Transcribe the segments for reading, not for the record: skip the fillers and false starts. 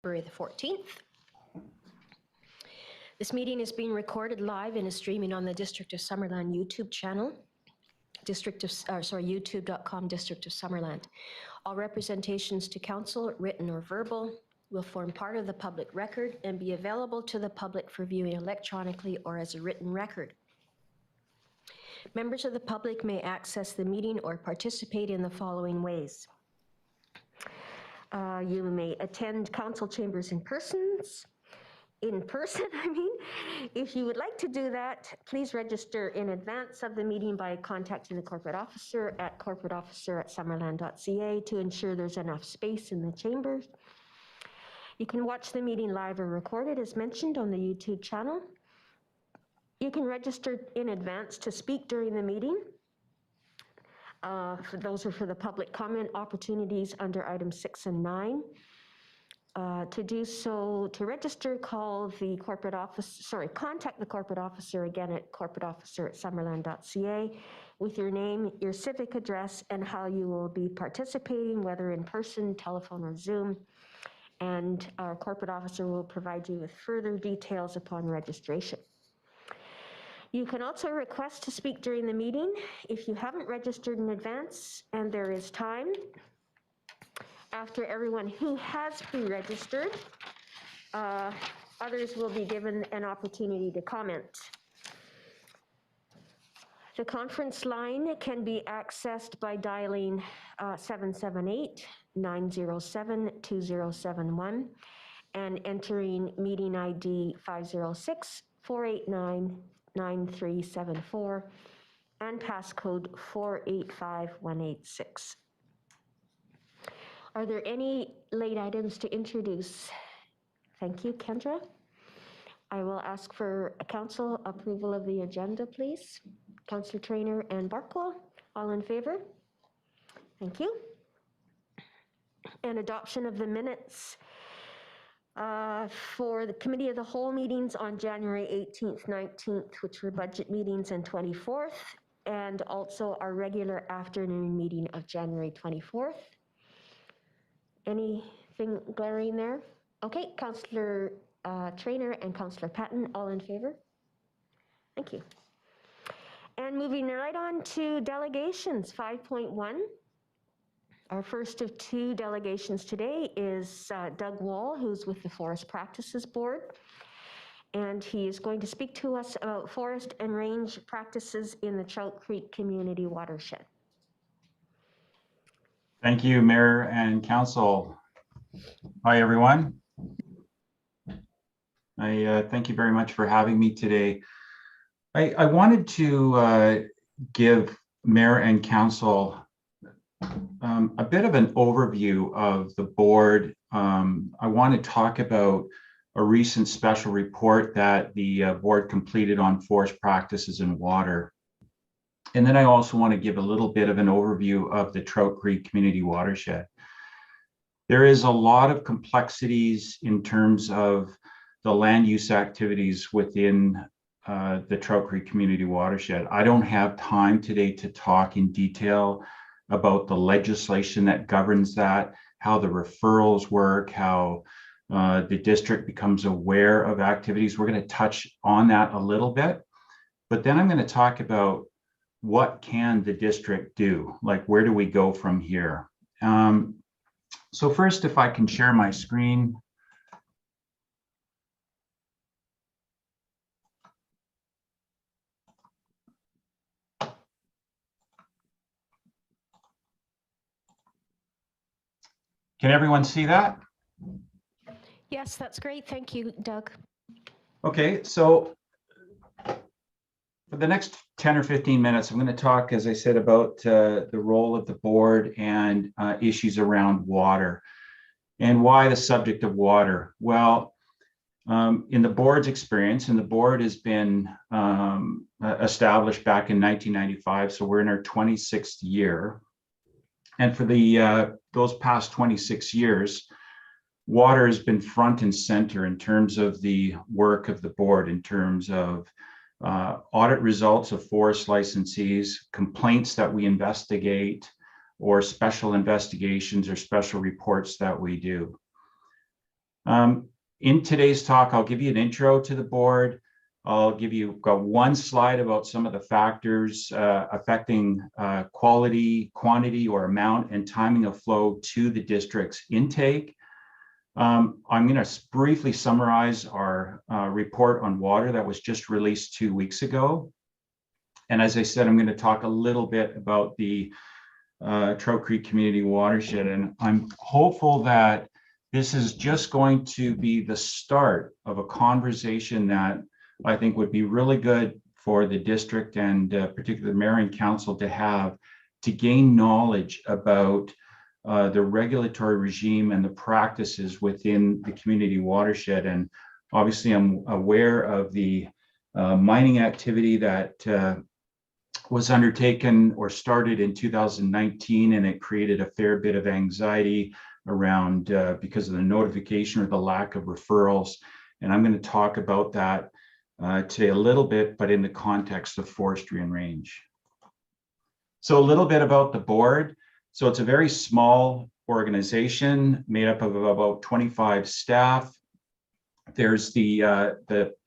February the 14th. This meeting is being recorded live and is streaming on the District of Summerland YouTube channel, youtube.com, District of Summerland. All representations to council, written or verbal, will form part of the public record and be available to the public for viewing electronically or as a written record. Members of the public may access the meeting or participate in the following ways. You may attend council chambers in person. If you would like to do that, please register in advance of the meeting by contacting the corporate officer at corporateofficer@summerland.ca to ensure there's enough space in the chambers. You can watch the meeting live or recorded, as mentioned, on the YouTube channel. You can register in advance to speak during the meeting. Those are for the public comment opportunities under items 6 and 9. To do so, to register, contact the corporate officer again at corporateofficer@summerland.ca with your name, your civic address, and how you will be participating, whether in person, telephone, or Zoom. And our corporate officer will provide you with further details upon registration. You can also request to speak during the meeting if you haven't registered in advance and there is time. After everyone who has pre-registered, others will be given an opportunity to comment. The conference line can be accessed by dialing 778-907-2071 and entering meeting ID 506-489-9374 and passcode 485186. Are there any late items to introduce? Thank you, Kendra. I will ask for a council approval of the agenda, please. Councillor Traynor and Barkwell, all in favor? Thank you. And adoption of the minutes for the Committee of the Whole meetings on January 18th, 19th, which were budget meetings, and 24th, and also our regular afternoon meeting of January 24th. Anything glaring there? Okay, Councillor Traynor and Councillor Patton, all in favor? Thank you. And moving right on to delegations, 5.1. Our first of two delegations today is Doug Wall, who's with the Forest Practices Board. And he is going to speak to us about forest and range practices in the Trok Creek Community Watershed. Thank you, Mayor and Council. Hi, everyone. I thank you very much for having me today. I wanted to give Mayor and Council a bit of an overview of the board. I want to talk about a recent special report that the board completed on forest practices in water. And then I also want to give a little bit of an overview of the Trok Creek Community Watershed. There is a lot of complexities in terms of the land use activities within the Trok Creek Community Watershed. I don't have time today to talk in detail about the legislation that governs that, how the referrals work, how the district becomes aware of activities. We're going to touch on that a little bit, but then I'm going to talk about what can the district do? Like, where do we go from here? So first, if I can share my screen. Can everyone see that? Yes, that's great. Thank you, Doug. Okay, so for the next 10 or 15 minutes, I'm going to talk, as I said, about the role of the board and issues around water. And why the subject of water? Well, in the board's experience, and the board has been established back in 1995, so we're in our 26th year. And for the those past 26 years, water has been front and center in terms of the work of the board, in terms of audit results of forest licensees, complaints that we investigate, or special investigations or special reports that we do. In today's talk, I'll give you an intro to the board. I'll got one slide about some of the factors affecting quality, quantity, or amount and timing of flow to the district's intake. I'm going to briefly summarize our report on water that was just released 2 weeks ago. And as I said, I'm going to talk a little bit about the Trok Creek Community Watershed. And I'm hopeful that this is just going to be the start of a conversation that I think would be really good for the district and particularly the mayor and council to have to gain knowledge about the regulatory regime and the practices within the community watershed. And obviously I'm aware of the mining activity that was undertaken or started in 2019, and it created a fair bit of anxiety around because of the notification or the lack of referrals. And I'm going to talk about that today a little bit, but in the context of forestry and range. So a little bit about the board. So it's a very small organization made up of about 25 staff. There's the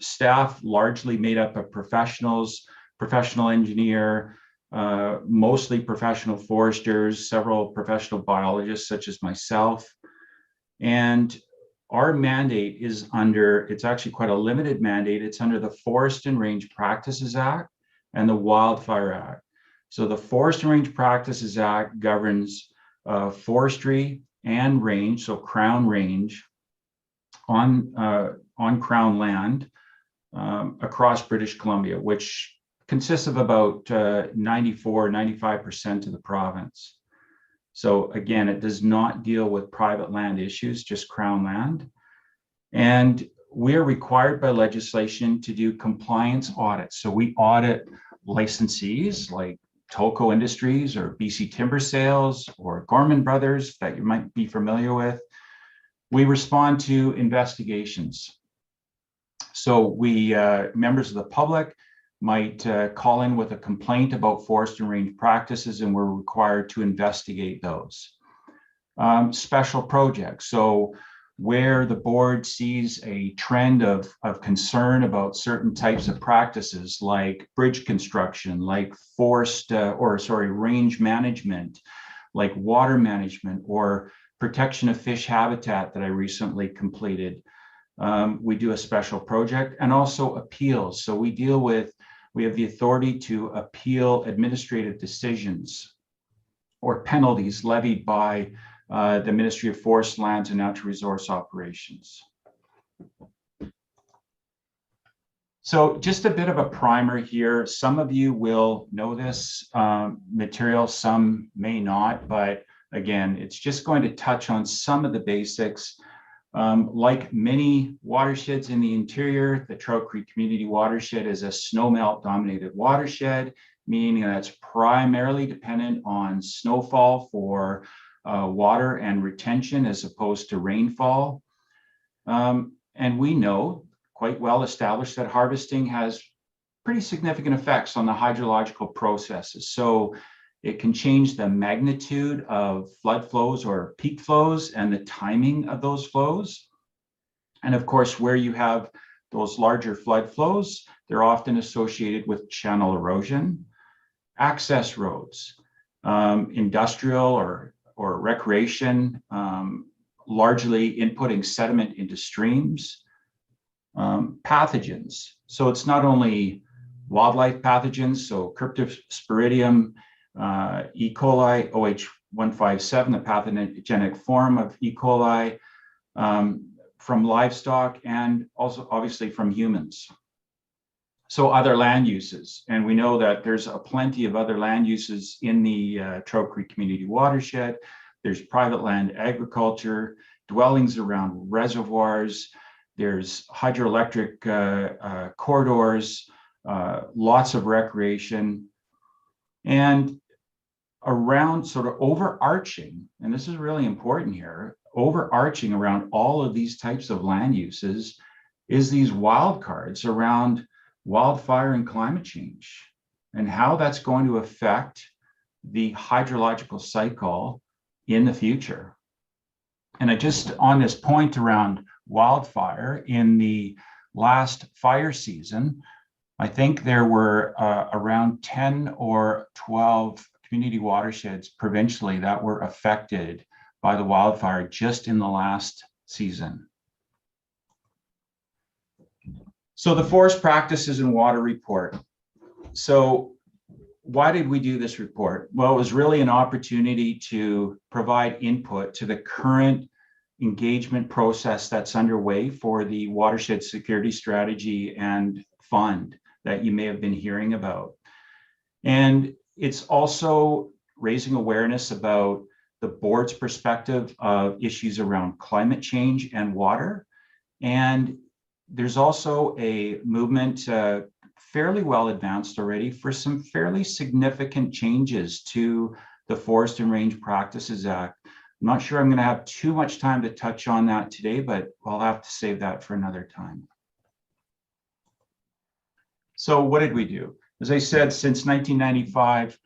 staff largely made up of professionals, professional engineer, mostly professional foresters, several professional biologists such as myself. And our mandate is under, it's actually quite a limited mandate. It's under the Forest and Range Practices Act and the Wildfire Act. So the Forest and Range Practices Act governs forestry and range, so crown range on crown land across British Columbia, which consists of about 95% of the province. So again, it does not deal with private land issues, just crown land. And we are required by legislation to do compliance audits. So we audit licensees like Tolko Industries or BC Timber Sales or Gorman Brothers that you might be familiar with. We respond to investigations. So we, members of the public, might call in with a complaint about forest and range practices, and we're required to investigate those. Special projects. So where the board sees a trend of concern about certain types of practices like bridge construction, like range management, like water management or protection of fish habitat that I recently completed. We do a special project, and also appeals. So we have the authority to appeal administrative decisions or penalties levied by the Ministry of Forest, Lands and Natural Resource Operations. So just a bit of a primer here. Some of you will know this material, some may not, but again, it's just going to touch on some of the basics. Like many watersheds in the interior, the Trok Creek Community Watershed is a snowmelt dominated watershed, meaning that it's primarily dependent on snowfall for water and retention as opposed to rainfall. And we know quite well established that harvesting has pretty significant effects on the hydrological processes. So it can change the magnitude of flood flows or peak flows and the timing of those flows. And of course, where you have those larger flood flows, they're often associated with channel erosion, access roads, industrial or recreation, largely inputting sediment into streams, pathogens. So it's not only wildlife pathogens, so Cryptosporidium, E. coli, OH157, the pathogenic form of E. coli, from livestock and also obviously from humans. So other land uses, and we know that there's a plenty of other land uses in the Trok Creek Community Watershed. There's private land agriculture, dwellings around reservoirs, there's hydroelectric corridors, lots of recreation, and around sort of overarching, and this is really important here, overarching around all of these types of land uses is these wild cards around wildfire and climate change and how that's going to affect the hydrological cycle in the future. And I just, on this point around wildfire in the last fire season, I think there were around 10 or 12 community watersheds provincially that were affected by the wildfire just in the last season. So the Forest Practices and Water Report. So why did we do this report? Well, it was really an opportunity to provide input to the current engagement process that's underway for the Watershed Security Strategy and Fund that you may have been hearing about. And it's also raising awareness about the board's perspective of issues around climate change and water. And there's also a movement fairly well advanced already for some fairly significant changes to the Forest and Range Practices Act. I'm not sure I'm going to have too much time to touch on that today, but I'll have to save that for another time. So what did we do? As I said, since 1995,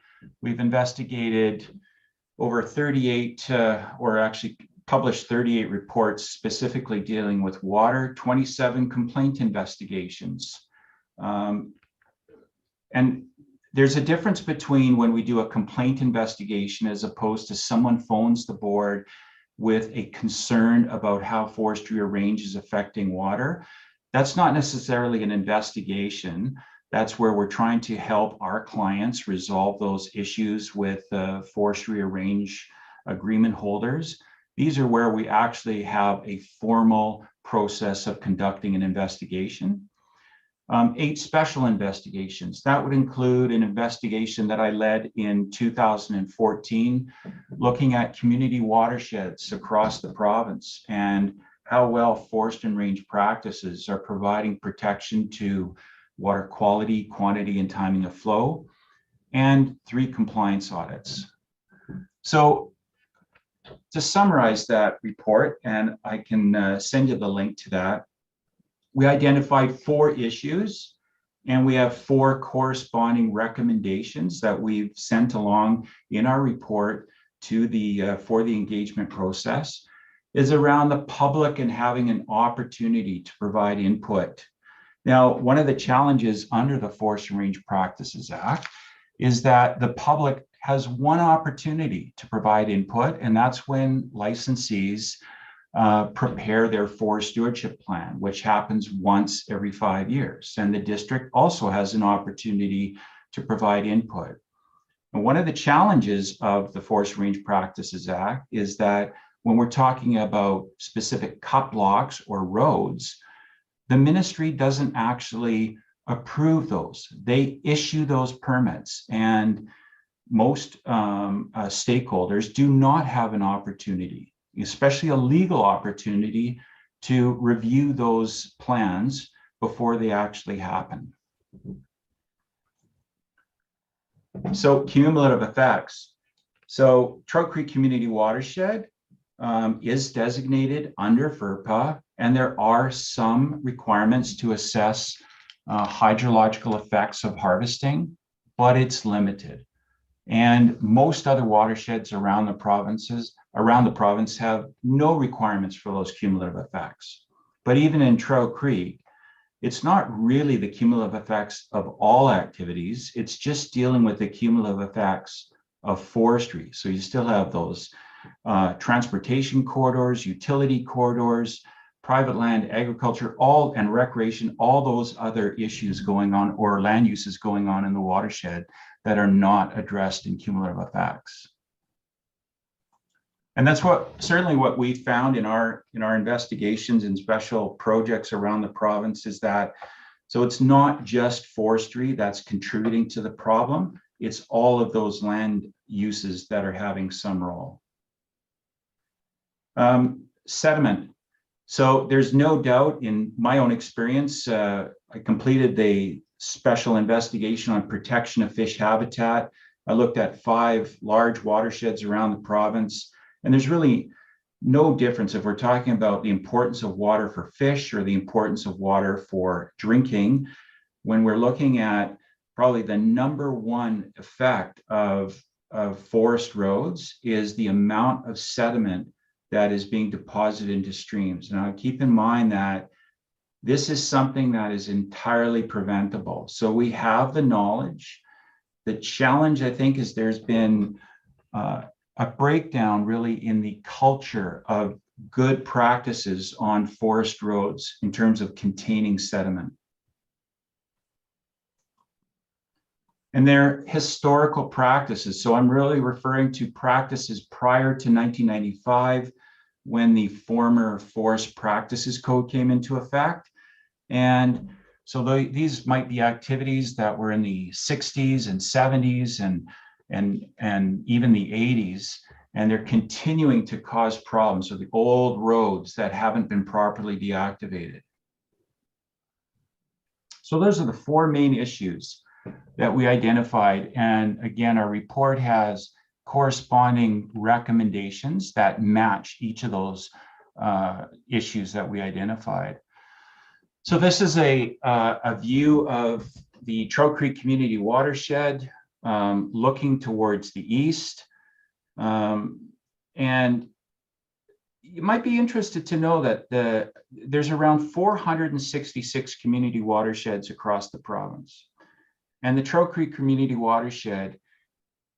we've investigated over 38, or actually published 38 reports specifically dealing with water, 27 complaint investigations. And there's a difference between when we do a complaint investigation as opposed to someone phones the board with a concern about how forestry or range is affecting water. That's not necessarily an investigation. That's where we're trying to help our clients resolve those issues with forestry or range agreement holders. These are where we actually have a formal process of conducting an investigation. 8 special investigations. That would include an investigation that I led in 2014, looking at community watersheds across the province and how well forest and range practices are providing protection to water quality, quantity, and timing of flow, and 3 compliance audits. So to summarize that report, and I can send you the link to that, we identified 4 issues, and we have 4 corresponding recommendations that we've sent along in our report to the for the engagement process, is around the public and having an opportunity to provide input. Now, one of the challenges under the Forest and Range Practices Act is that the public has one opportunity to provide input, and that's when licensees prepare their forest stewardship plan, which happens once every 5 years. And the district also has an opportunity to provide input. And one of the challenges of the Forest Range Practices Act is that when we're talking about specific cut blocks or roads, the ministry doesn't actually approve those. They issue those permits, and most stakeholders do not have an opportunity, especially a legal opportunity, to review those plans before they actually happen. So cumulative effects. So Trok Creek Community Watershed is designated under FERPA, and there are some requirements to assess hydrological effects of harvesting, but it's limited. And most other watersheds around the province have no requirements for those cumulative effects. But even in Trok Creek, it's not really the cumulative effects of all activities. It's just dealing with the cumulative effects of forestry. So you still have those transportation corridors, utility corridors, private land, agriculture, and recreation, all those other issues going on, or land uses going on in the watershed that are not addressed in cumulative effects. And that's certainly what we found in our investigations and special projects around the province, is that, so it's not just forestry that's contributing to the problem, it's all of those land uses that are having some role. Sediment. So there's no doubt, in my own experience, I completed the special investigation on protection of fish habitat. I looked at 5 large watersheds around the province, and there's really no difference if we're talking about the importance of water for fish or the importance of water for drinking. When we're looking at probably the #1 effect of forest roads is the amount of sediment that is being deposited into streams. Now, keep in mind that this is something that is entirely preventable. So we have the knowledge. The challenge, I think, is there's been a breakdown really in the culture of good practices on forest roads in terms of containing sediment. And they're historical practices. So I'm really referring to practices prior to 1995, when the former Forest Practices Code came into effect. And so these might be activities that were in the 60s and 70s and even the 80s, and they're continuing to cause problems with the old roads that haven't been properly deactivated. So those are the four main issues that we identified. And again, our report has corresponding recommendations that match each of those issues that we identified. So this is a view of the Trok Creek Community Watershed looking towards the east. And you might be interested to know that there's around 466 community watersheds across the province. And the Trok Creek Community Watershed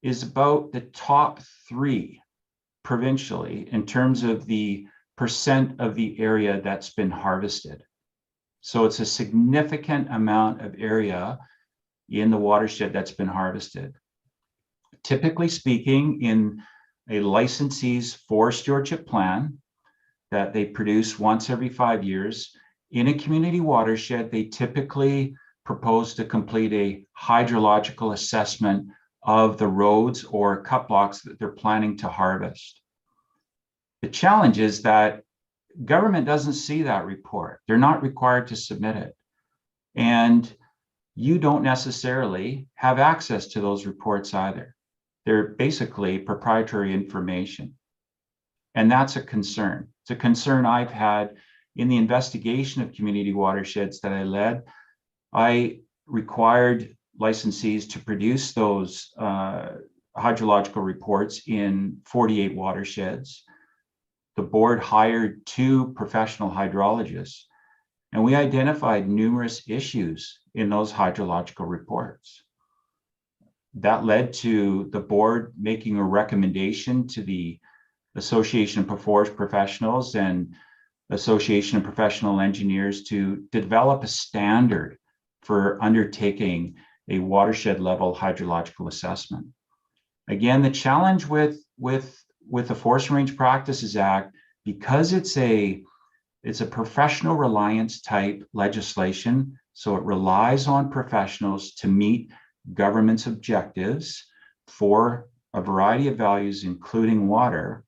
is about the top 3 provincially in terms of the percent of the area that's been harvested. So it's a significant amount of area in the watershed that's been harvested. Typically speaking, in a licensee's forest stewardship plan that they produce once every 5 years, in a community watershed, they typically propose to complete a hydrological assessment of the roads or cut blocks that they're planning to harvest. The challenge is that government doesn't see that report. They're not required to submit it. And you don't necessarily have access to those reports either. They're basically proprietary information. And that's a concern. It's a concern I've had in the investigation of community watersheds that I led. I required licensees to produce those hydrological reports in 48 watersheds. The board hired 2 professional hydrologists, and we identified numerous issues in those hydrological reports. That led to the board making a recommendation to the Association of Forest Professionals and Association of Professional Engineers to develop a standard for undertaking a watershed level hydrological assessment. Again, the challenge with the Forest Range Practices Act, because it's a professional reliance type legislation, so it relies on professionals to meet government's objectives for a variety of values, including water,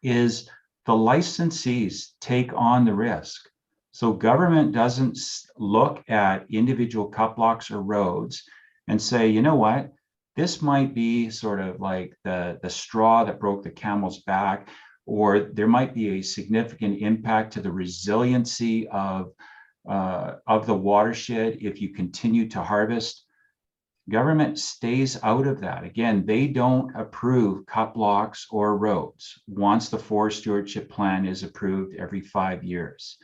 is the licensees take on the risk. So government doesn't look at individual cut blocks or roads and say, you know what, this might be sort of like the straw that broke the camel's back, or there might be a significant impact to the resiliency of the watershed if you continue to harvest. Government stays out of that. Again, they don't approve cut blocks or roads once the forest stewardship plan is approved every 5 years.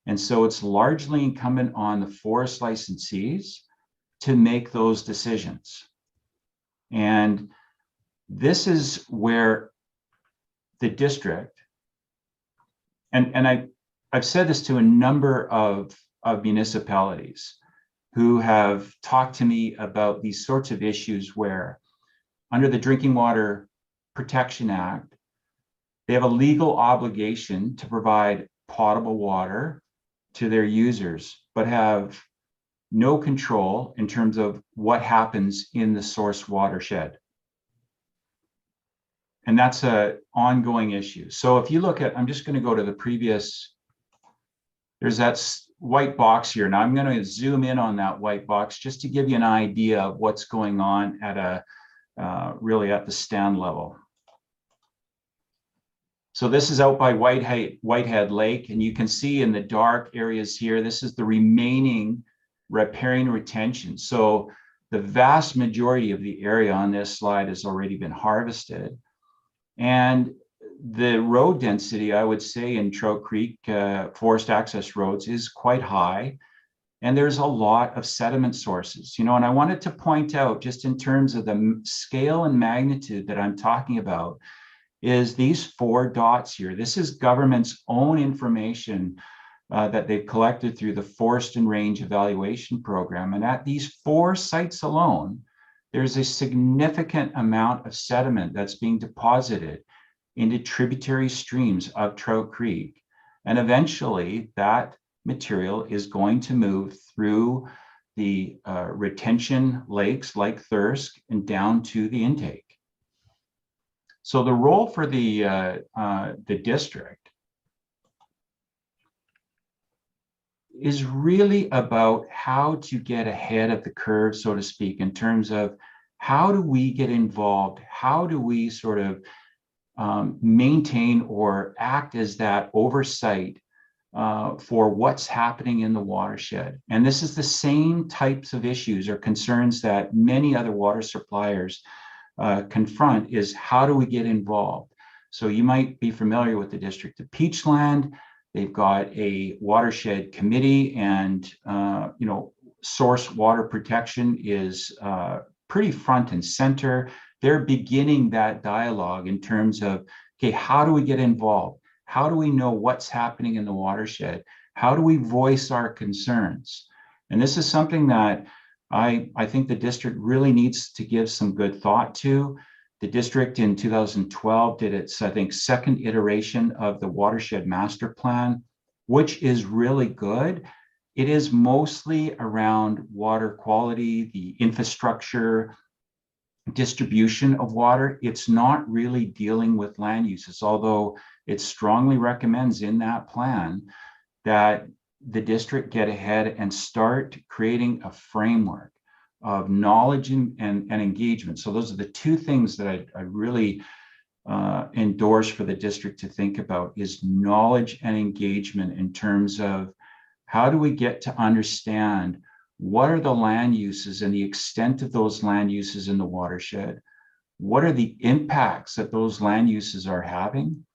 And so it's largely incumbent on the forest licensees to make those decisions. And this is where the district, and I've said this to a number of municipalities who have talked to me about these sorts of issues where under the Drinking Water Protection Act, they have a legal obligation to provide potable water to their users, but have no control in terms of what happens in the source watershed. And that's an ongoing issue. So if you look at, I'm just going to go to the previous, there's that white box here. Now I'm going to zoom in on that white box just to give you an idea of what's going on at really at the stand level. So this is out by Whitehead Lake, and you can see in the dark areas here, this is the remaining riparian retention. So the vast majority of the area on this slide has already been harvested. And the road density, I would say, in Trok Creek forest access roads is quite high. And there's a lot of sediment sources, and I wanted to point out, just in terms of the scale and magnitude that I'm talking about, is these 4 dots here. This is government's own information that they've collected through the Forest and Range Evaluation Program. And at these 4 sites alone, there's a significant amount of sediment that's being deposited into tributary streams of Trok Creek. And eventually that material is going to move through the retention lakes like Thirsk and down to the intake. So the role for the district is really about how to get ahead of the curve, so to speak, in terms of how do we get involved? How do we sort of maintain or act as that oversight for what's happening in the watershed? And this is the same types of issues or concerns that many other water suppliers confront, is how do we get involved? So you might be familiar with the District of Peachland. They've got a watershed committee, and source water protection is pretty front and center. They're beginning that dialogue in terms of, okay, how do we get involved? How do we know what's happening in the watershed? How do we voice our concerns? And this is something that I think the district really needs to give some good thought to. The district in 2012 did its, I think, 2nd iteration of the Watershed Master Plan, which is really good. It is mostly around water quality, the infrastructure, distribution of water. It's not really dealing with land uses, although it strongly recommends in that plan that the district get ahead and start creating a framework of knowledge and engagement. So those are the 2 things that I really endorse for the district to think about, is knowledge and engagement in terms of how do we get to understand what are the land uses and the extent of those land uses in the watershed? What are the impacts that those land uses are having?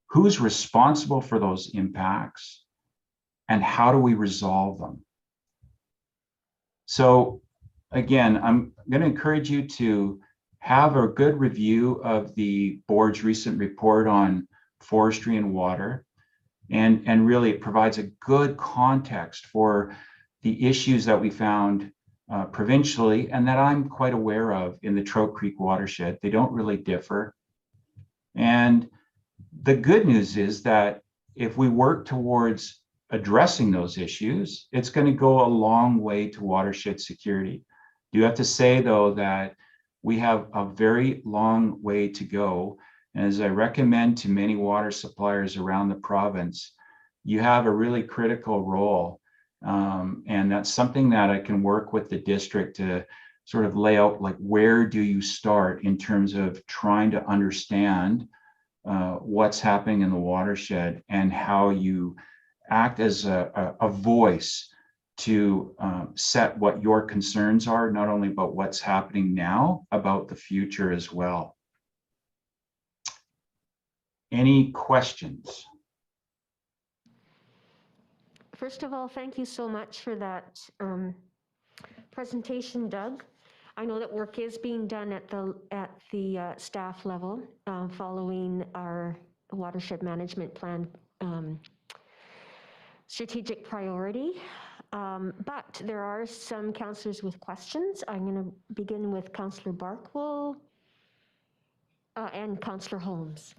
Who's responsible for those impacts? And how do we resolve them? So again, I'm going to encourage you to have a good review of the board's recent report on forestry and water. And really it provides a good context for the issues that we found provincially and that I'm quite aware of in the Trok Creek watershed. They don't really differ. And the good news is that if we work towards addressing those issues, it's going to go a long way to watershed security. You have to say, though, that we have a very long way to go. And as I recommend to many water suppliers around the province, you have a really critical role. And that's something that I can work with the district to sort of lay out, like, where do you start in terms of trying to understand what's happening in the watershed and how you act as a voice to set what your concerns are, not only about what's happening now, about the future as well. Any questions? First of all, thank you so much for that presentation, Doug. I know that work is being done at the staff level following our watershed management plan strategic priority. But there are some councillors with questions. I'm going to begin with Councillor Barkwell and Councillor Holmes.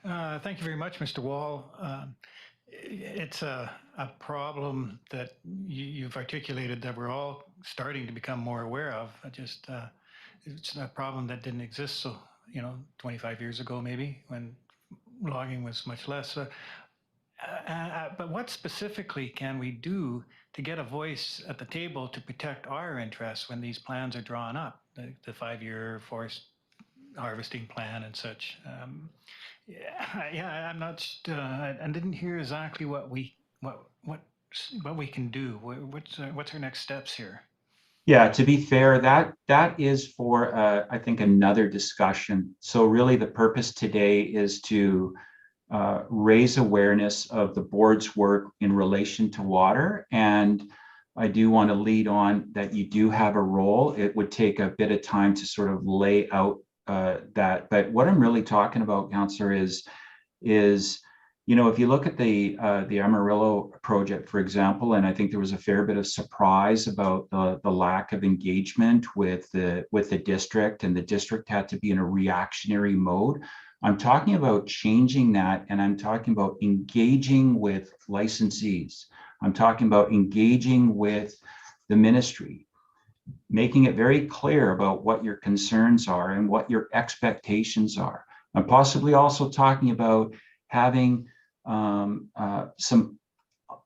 Thank you very much, Mr. Wall. It's a problem that you've articulated that we're all starting to become more aware of. It's a problem that didn't exist, so 25 years ago maybe, when logging was much less. But what specifically can we do to get a voice at the table to protect our interests when these plans are drawn up, the 5-year forest harvesting plan and such? I'm not. I didn't hear exactly what we can do. What's our next steps here? Yeah, to be fair, that is for I think another discussion. So really, the purpose today is to raise awareness of the board's work in relation to water. And I do want to lead on that you do have a role. It would take a bit of time to sort of lay out that. But what I'm really talking about, Councillor, is if you look at the Amarillo project, for example, and I think there was a fair bit of surprise about the lack of engagement with the district, and the district had to be in a reactionary mode. I'm talking about changing that, and I'm talking about engaging with licensees. I'm talking about engaging with the ministry, making it very clear about what your concerns are and what your expectations are. I'm possibly also talking about having a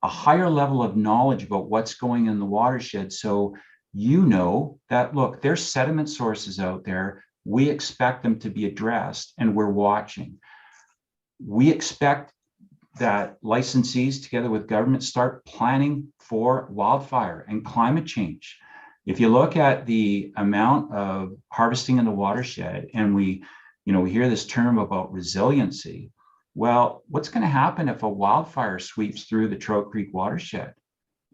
higher level of knowledge about what's going in the watershed, so that, look, there's sediment sources out there. We expect them to be addressed, and we're watching. We expect that licensees, together with government, start planning for wildfire and climate change. If you look at the amount of harvesting in the watershed, and we hear this term about resiliency, well, what's going to happen if a wildfire sweeps through the Trok Creek watershed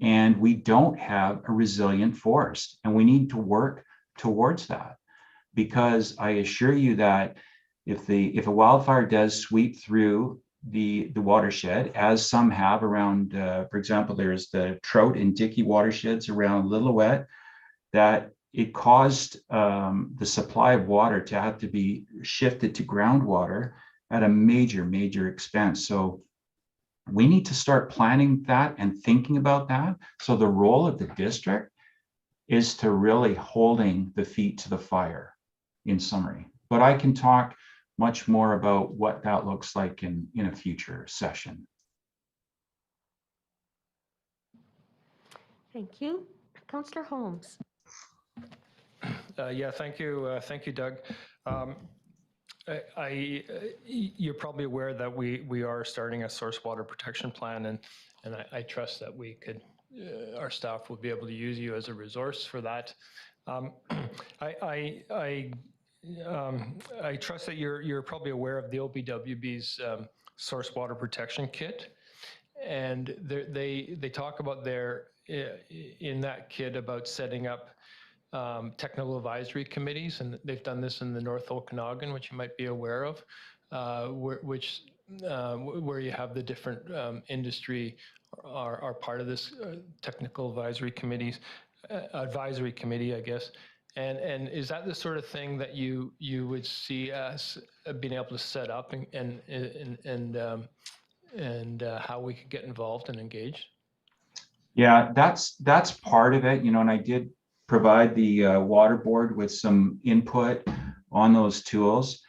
and we don't have a resilient forest? And we need to work towards that, because I assure you that if a wildfire does sweep through the watershed, as some have around, for example, there's the Trout and Dickey watersheds around Lillooet, that it caused the supply of water to have to be shifted to groundwater at a major, major expense. So we need to start planning that and thinking about that. So the role of the district is to really holding the feet to the fire, in summary. But I can talk much more about what that looks like in a future session. Thank you. Councillor Holmes. Yeah, thank you, Doug. You're probably aware that we are starting a source water protection plan, and I trust that we could, our staff will be able to use you as a resource for that. I trust that you're probably aware of the OPWB's source water protection kit, and they talk about in that kit about setting up technical advisory committees, and they've done this in the North Okanagan, which you might be aware of, where you have the different industry are part of this technical advisory committee, I guess. And is that the sort of thing that you would see us being able to set up and how we could get involved and engaged? Yeah, that's part of it, and I did provide the water board with some input on those tools,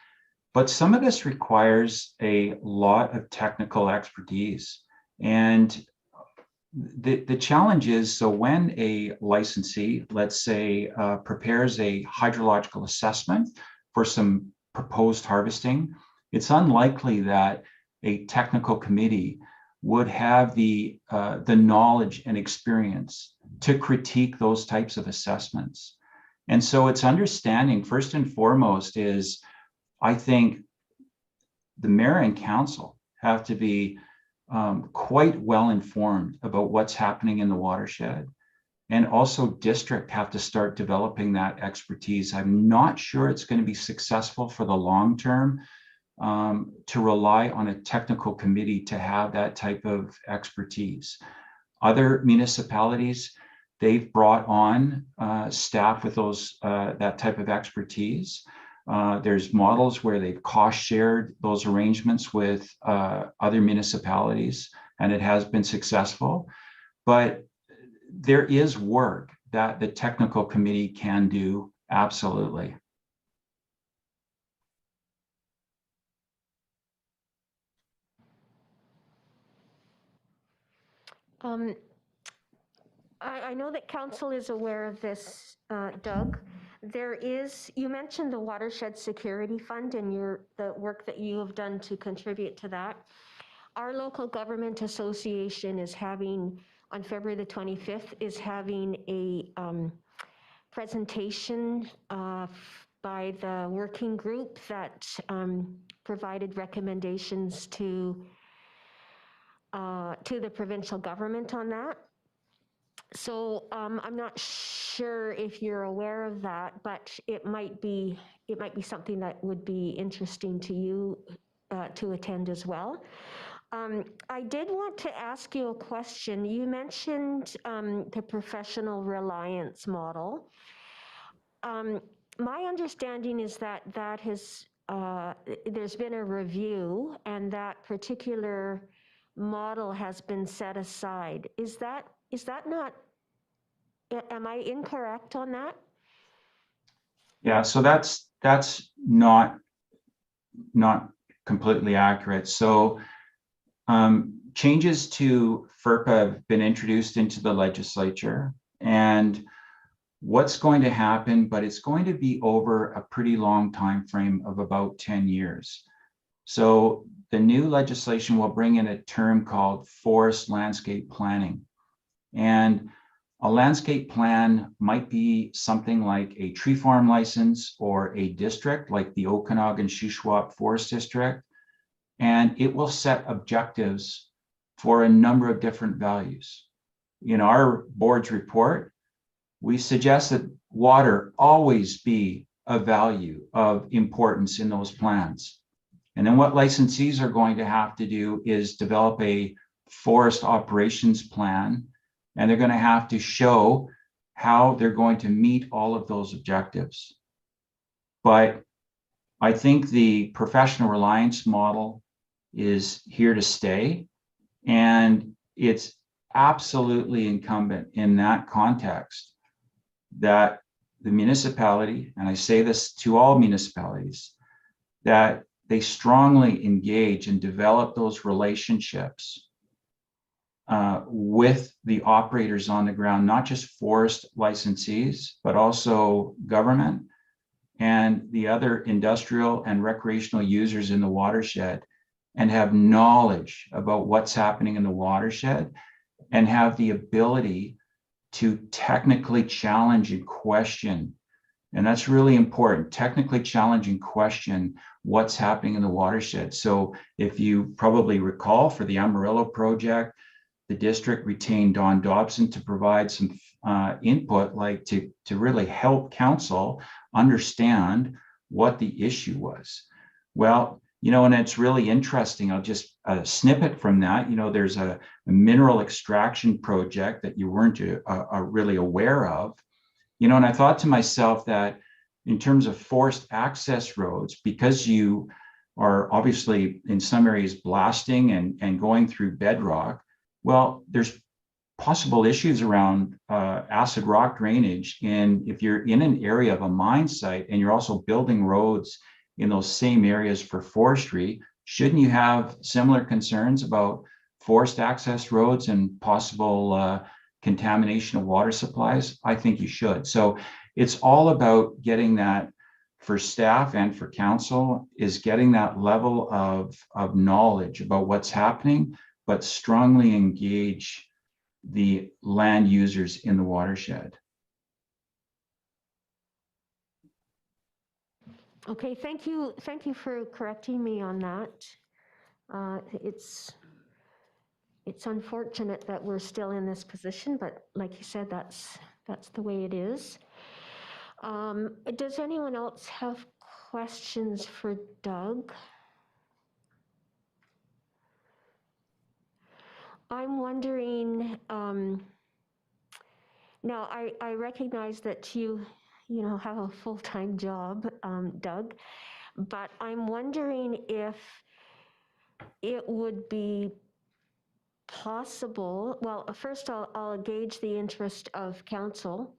but some of this requires a lot of technical expertise. And the challenge is, so when a licensee, let's say, prepares a hydrological assessment for some proposed harvesting, it's unlikely that a technical committee would have the knowledge and experience to critique those types of assessments. And so it's understanding, first and foremost, is I think the mayor and council have to be quite well informed about what's happening in the watershed. And also district have to start developing that expertise. I'm not sure it's going to be successful for the long term to rely on a technical committee to have that type of expertise. Other municipalities, they've brought on staff with that type of expertise. There's models where they've cost shared those arrangements with other municipalities, and it has been successful. But there is work that the technical committee can do, absolutely. I know that council is aware of this, Doug. You mentioned the Watershed Security Fund and the work that you have done to contribute to that. Our local government association is having, on February the 25th, is having presentation by the working group that provided recommendations to the provincial government on that. So I'm not sure if you're aware of that, but it might be something that would be interesting to you to attend as well. I did want to ask you a question. You mentioned the professional reliance model. My understanding is that has there's been a review, and that particular model has been set aside. Is that not? Am I incorrect on that? Yeah, so that's not completely accurate. So changes to FERPA have been introduced into the legislature, and what's going to happen, but it's going to be over a pretty long time frame of about 10 years. So the new legislation will bring in a term called forest landscape planning. And a landscape plan might be something like a tree farm license or a district like the Okanagan-Shuswap Forest District. And it will set objectives for a number of different values. In our board's report, we suggest that water always be a value of importance in those plans. And then what licensees are going to have to do is develop a forest operations plan, and they're going to have to show how they're going to meet all of those objectives. But I think the professional reliance model is here to stay, and it's absolutely incumbent in that context that the municipality, and I say this to all municipalities, that they strongly engage and develop those relationships with the operators on the ground, not just forest licensees, but also government and the other industrial and recreational users in the watershed, and have knowledge about what's happening in the watershed and have the ability to technically challenge and question. And that's really important, technically challenge and question what's happening in the watershed. So if you probably recall, for the Amarillo project, the district retained Don Dobson to provide some input, like to really help council understand what the issue was. Well, and it's really interesting. I'll just snippet from that. There's a mineral extraction project that you weren't really aware of. And I thought to myself that in terms of forest access roads, because you are obviously in some areas blasting and going through bedrock, well, there's possible issues around acid rock drainage. And if you're in an area of a mine site and you're also building roads in those same areas for forestry, shouldn't you have similar concerns about forest access roads and possible contamination of water supplies? I think you should. So it's all about getting that, for staff and for council, is getting that level of knowledge about what's happening, but strongly engage the land users in the watershed. Okay, thank you for correcting me on that. It's unfortunate that we're still in this position, but like you said, that's the way it is. Does anyone else have questions for Doug? I'm wondering, now I recognize that you have a full-time job, Doug, but I'm wondering if it would be possible, well, first I'll gauge the interest of council,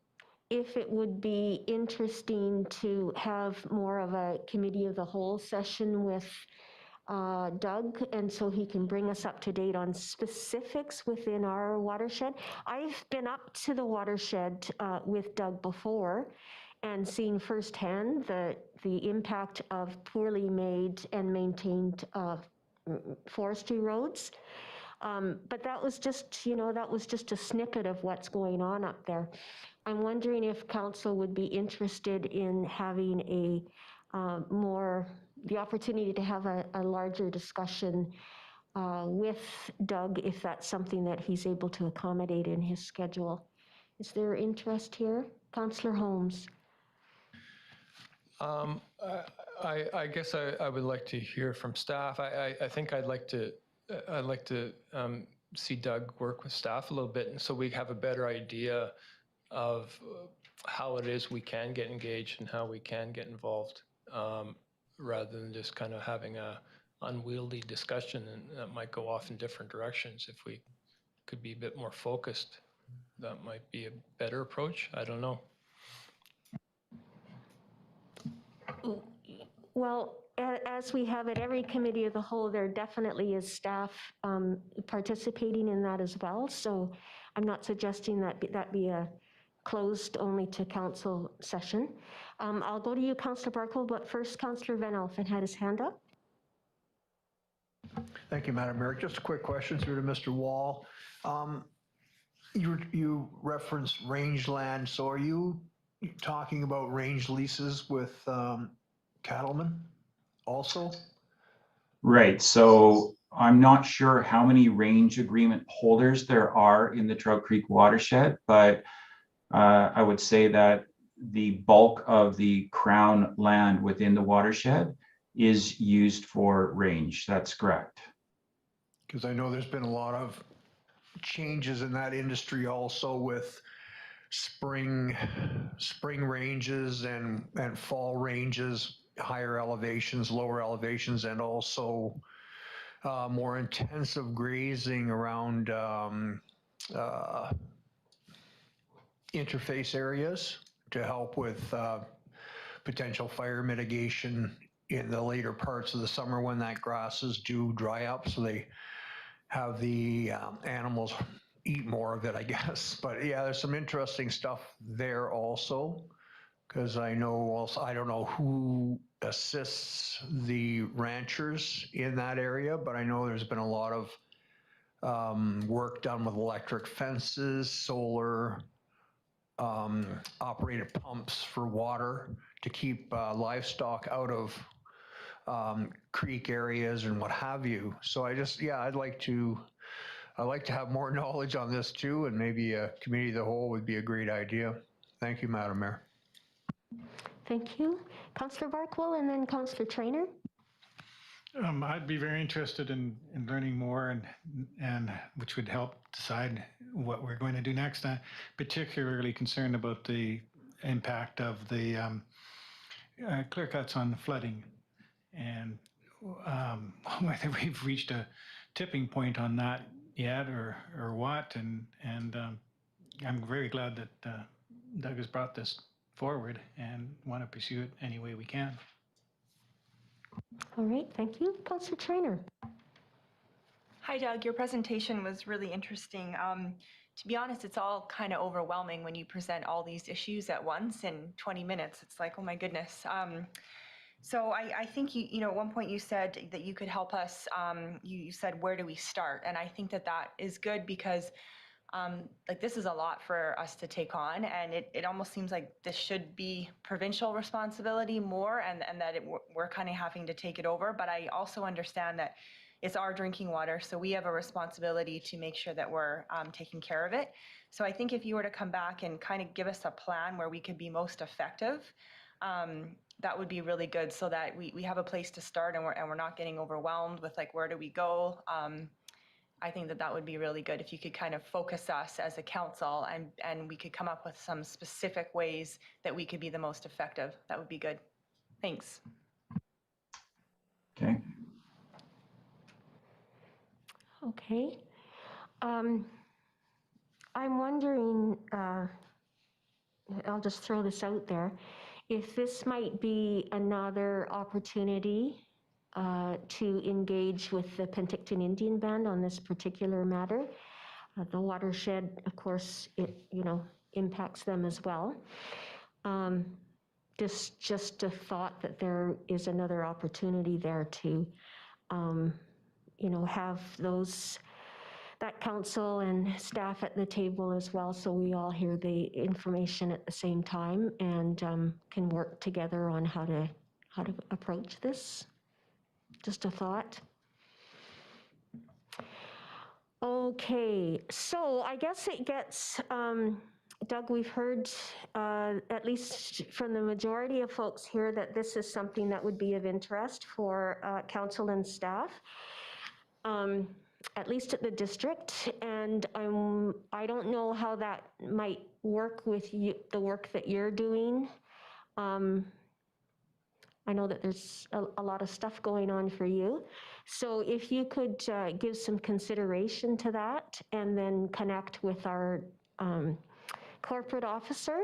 if it would be interesting to have more of a committee of the whole session with Doug, and so he can bring us up to date on specifics within our watershed. I've been up to the watershed with Doug before and seen firsthand the impact of poorly made and maintained forestry roads. But that was just, that was just a snippet of what's going on up there. I'm wondering if council would be interested in having the opportunity to have a larger discussion with Doug, if that's something that he's able to accommodate in his schedule. Is there interest here? Councillor Holmes. I guess I would like to hear from staff. I think I'd like to see Doug work with staff a little bit, and so we have a better idea of how it is we can get engaged and how we can get involved, rather than just kind of having a unwieldy discussion and that might go off in different directions. If we could be a bit more focused, that might be a better approach. I don't know. Well, as we have at every committee of the whole, there definitely is staff participating in that as well. So I'm not suggesting that be a closed only to council session. I'll go to you, Councillor Barkle, but first Councillor Van Alphen had his hand up. Thank you, Madam Mayor. Just a quick question through to Mr. Wall. You referenced rangeland, so are you talking about range leases with cattlemen also? Right. So I'm not sure how many range agreement holders there are in the Trout Creek watershed, but I would say that the bulk of the Crown land within the watershed is used for range. That's correct. Because I know there's been a lot of changes in that industry also with spring ranges and fall ranges, higher elevations, lower elevations, and also more intensive grazing around interface areas to help with potential fire mitigation in the later parts of the summer when that grasses do dry up, so they have the animals eat more of it, I guess. But yeah, there's some interesting stuff there also, because I know also, I don't know who assists the ranchers in that area, but I know there's been a lot of work done with electric fences, solar operated pumps for water to keep livestock out of creek areas and what have you. So I'd like to have more knowledge on this too, and maybe a committee of the whole would be a great idea. Thank you, Madam Mayor. Thank you. Councillor Barkwell and then Councillor Trainer. I'd be very interested in learning more and which would help decide what we're going to do next. I'm particularly concerned about the impact of the clear cuts on flooding, and whether we've reached a tipping point on that yet or what. And I'm very glad that Doug has brought this forward and want to pursue it any way we can. All right, thank you. Councillor Trainer. Hi, Doug. Your presentation was really interesting. To be honest, it's all kind of overwhelming when you present all these issues at once in 20 minutes. It's like, oh my goodness. So I think, at one point you said that you could help us. You said, where do we start? And I think that is good because this is a lot for us to take on, and it almost seems like this should be provincial responsibility more, and that we're kind of having to take it over. But I also understand that it's our drinking water, so we have a responsibility to make sure that we're taking care of it. So I think if you were to come back and kind of give us a plan where we could be most effective, that would be really good, so that we have a place to start, and we're not getting overwhelmed with where do we go. I think that would be really good if you could kind of focus us as a council, and we could come up with some specific ways that we could be the most effective. That would be good. Thanks. Okay. Okay. I'm wondering, I'll just throw this out there, if this might be another opportunity to engage with the Penticton Indian Band on this particular matter. The watershed, of course, it impacts them as well. Just a thought that there is another opportunity there to have those that council and staff at the table as well, so we all hear the information at the same time and can work together on how to approach this. Just a thought. Okay, so I guess it gets, Doug, we've heard, at least from the majority of folks here, that this is something that would be of interest for council and staff, at least at the district. And I don't know how that might work with you, the work that you're doing. I know that there's a lot of stuff going on for you. So if you could give some consideration to that and then connect with our corporate officer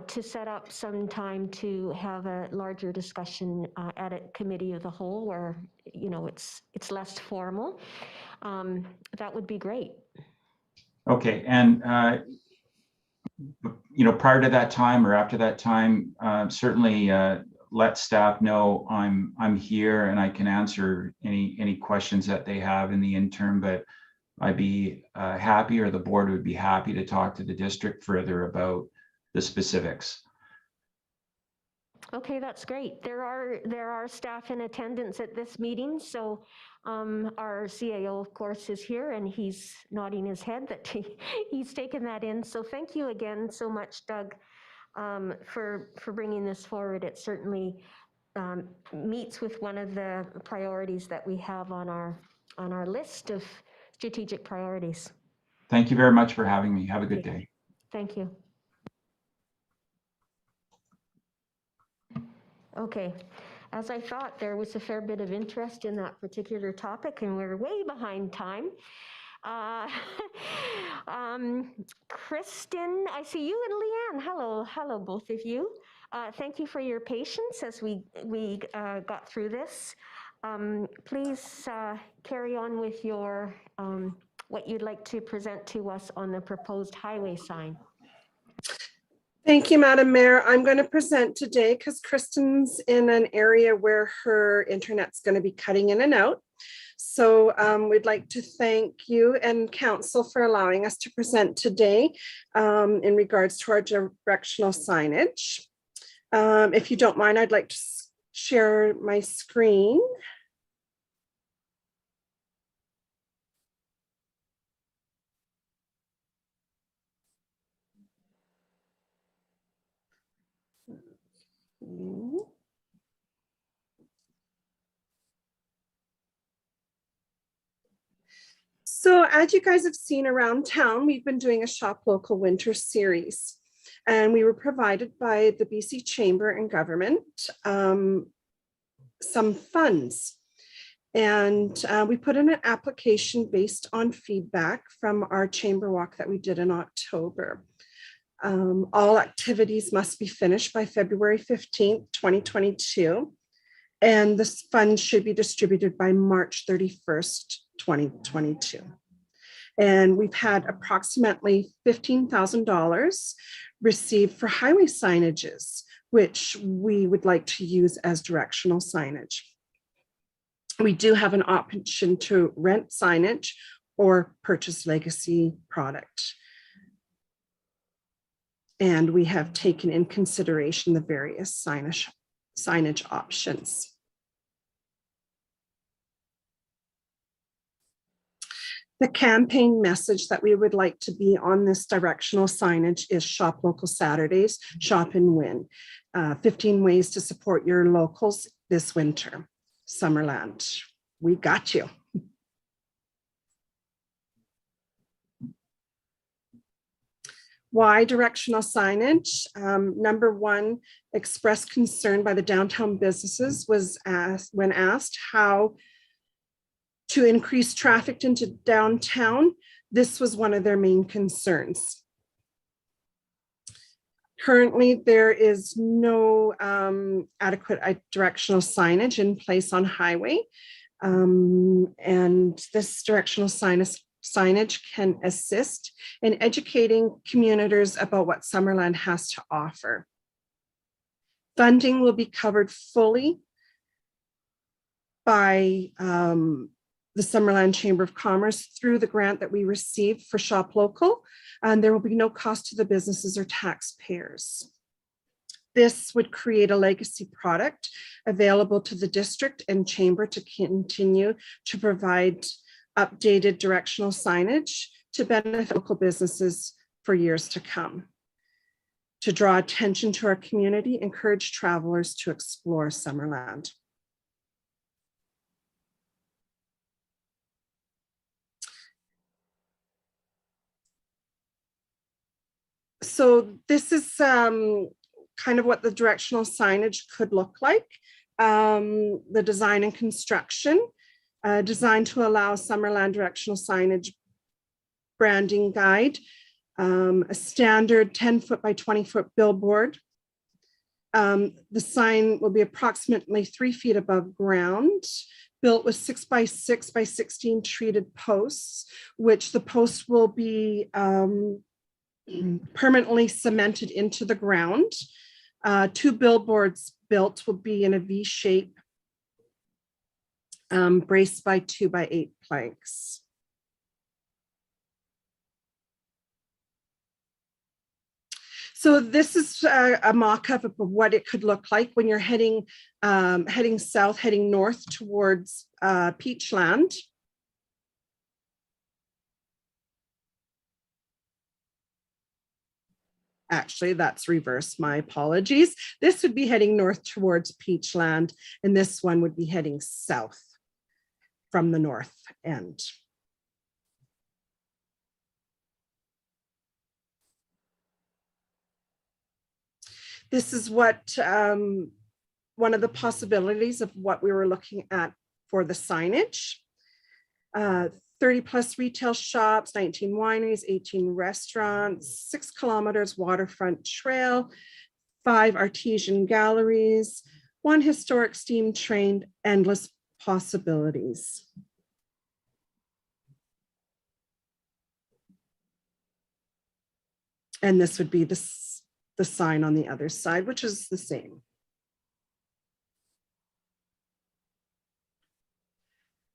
to set up some time to have a larger discussion at a committee of the whole where, you know, it's less formal, that would be great. Okay, and you know, prior to that time or after that time, certainly let staff know I'm here and I can answer any questions that they have in the interim, but I'd be happy, or the board would be happy, to talk to the district further about the specifics. Okay, that's great. There are staff in attendance at this meeting, so our CAO, of course, is here, and he's nodding his head that he's taken that in. So thank you again so much, Doug, for bringing this forward. It certainly meets with one of the priorities that we have on our list of strategic priorities. Thank you very much for having me. Have a good day. Thank you. Okay, as I thought, there was a fair bit of interest in that particular topic, and we're way behind time. Kristen, I see you and Leanne. Hello, both of you. Thank you for your patience as we got through this. Please carry on with your what you'd like to present to us on the proposed highway sign. Thank you, Madam Mayor. I'm going to present today because Kristen's in an area where her internet's going to be cutting in and out. So we'd like to thank you and council for allowing us to present today in regards to our directional signage. If you don't mind, I'd like to share my screen. So as you guys have seen around town, we've been doing a Shop Local Winter Series, and we were provided by the BC Chamber and Government some funds. And we put in an application based on feedback from our chamber walk that we did in October. All activities must be finished by February 15th, 2022. And this fund should be distributed by March 31st, 2022. And we've had approximately $15,000 received for highway signages, which we would like to use as directional signage. We do have an option to rent signage or purchase legacy product. And we have taken in consideration the various signage options. The campaign message that we would like to be on this directional signage is Shop Local Saturdays, Shop and Win. 15 ways to support your locals this winter. Summerland, we got you. Why directional signage? Number one, expressed concern by the downtown businesses was when asked how to increase traffic into downtown. This was one of their main concerns. Currently, there is no adequate directional signage in place on highway. And this directional signage can assist in educating commuters about what Summerland has to offer. Funding will be covered fully by the the Summerland Chamber of Commerce through the grant that we received for Shop Local, and there will be no cost to the businesses or taxpayers. This would create a legacy product available to the district and chamber to continue to provide updated directional signage to benefit local businesses for years to come. To draw attention to our community, encourage travelers to explore Summerland. So this is kind of what the directional signage could look like. The design and construction, designed to allow Summerland directional signage branding guide, a standard 10-foot by 20-foot billboard. The sign will be approximately 3 feet above ground, built with 6 by 6 by 16 treated posts, which the posts will be permanently cemented into the ground. 2 billboards built will be in a V shape, braced by 2 by 8 planks. So this is a mock-up of what it could look like when you're heading south, heading north towards Peachland. Actually, that's reverse, my apologies. This would be heading north towards Peachland, and this one would be heading south from the north end. This is what one of the possibilities of what we were looking at for the signage. 30 plus retail shops, 19 wineries, 18 restaurants, 6 kilometers waterfront trail, 5 artesian galleries, 1 historic steam train, endless possibilities. And this would be the sign on the other side, which is the same.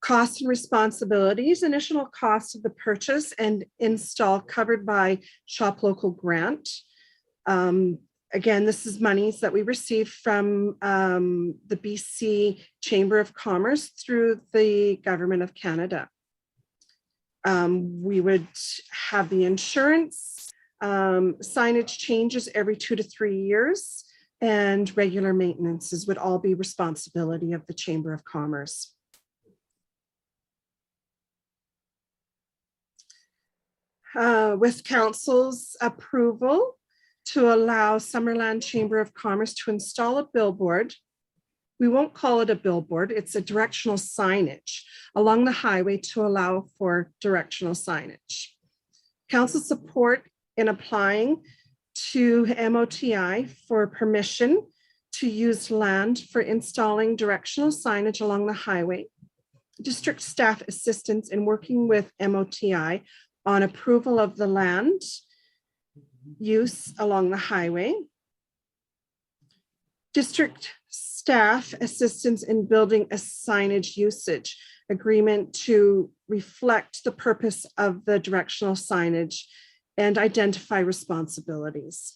Costs and responsibilities, initial cost of the purchase and install covered by Shop Local grant. Again, this is monies that we received from the BC Chamber of Commerce through the Government of Canada. We would have the insurance, signage changes every 2 to 3 years, and regular maintenances would all be responsibility of the Chamber of Commerce. With council's approval to allow Summerland Chamber of Commerce to install a billboard. We won't call it a billboard, it's a directional signage along the highway to allow for directional signage. Council support in applying to MOTI for permission to use land for installing directional signage along the highway. District staff assistance in working with MOTI on approval of the land use along the highway. District staff assistance in building a signage usage agreement to reflect the purpose of the directional signage and identify responsibilities.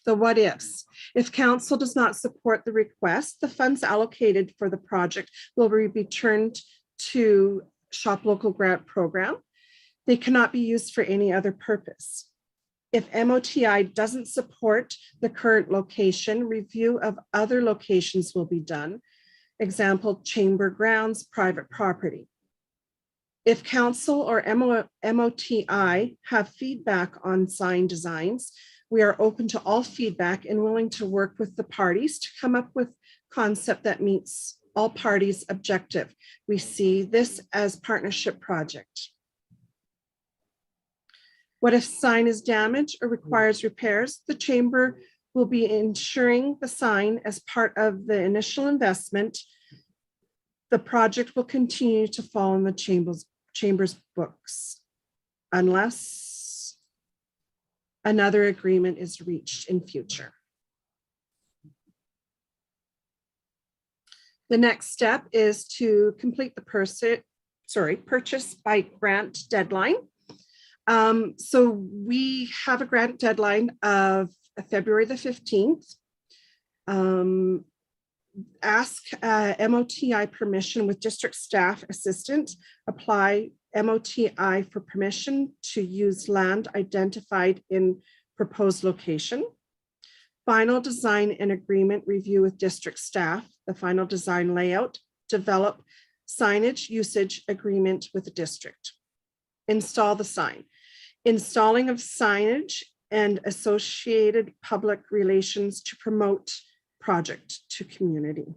The what ifs. If council does not support the request, the funds allocated for the project will be returned to Shop Local grant program. They cannot be used for any other purpose. If MOTI doesn't support the current location, review of other locations will be done. Example, chamber grounds, private property. If council or MOTI have feedback on sign designs, we are open to all feedback and willing to work with the parties to come up with concept that meets all parties' objective. We see this as partnership project. What if sign is damaged or requires repairs? The chamber will be insuring the sign as part of the initial investment. The project will continue to fall in the chamber's books unless another agreement is reached in future. The next step is to complete the purchase by grant deadline. So we have a grant deadline of February the 15th. Ask MOTI permission with district staff assistant. Apply MOTI for permission to use land identified in proposed location. Final design and agreement review with district staff, the final design layout, develop signage usage agreement with the district. Install the sign. Installing of signage and associated public relations to promote project to community.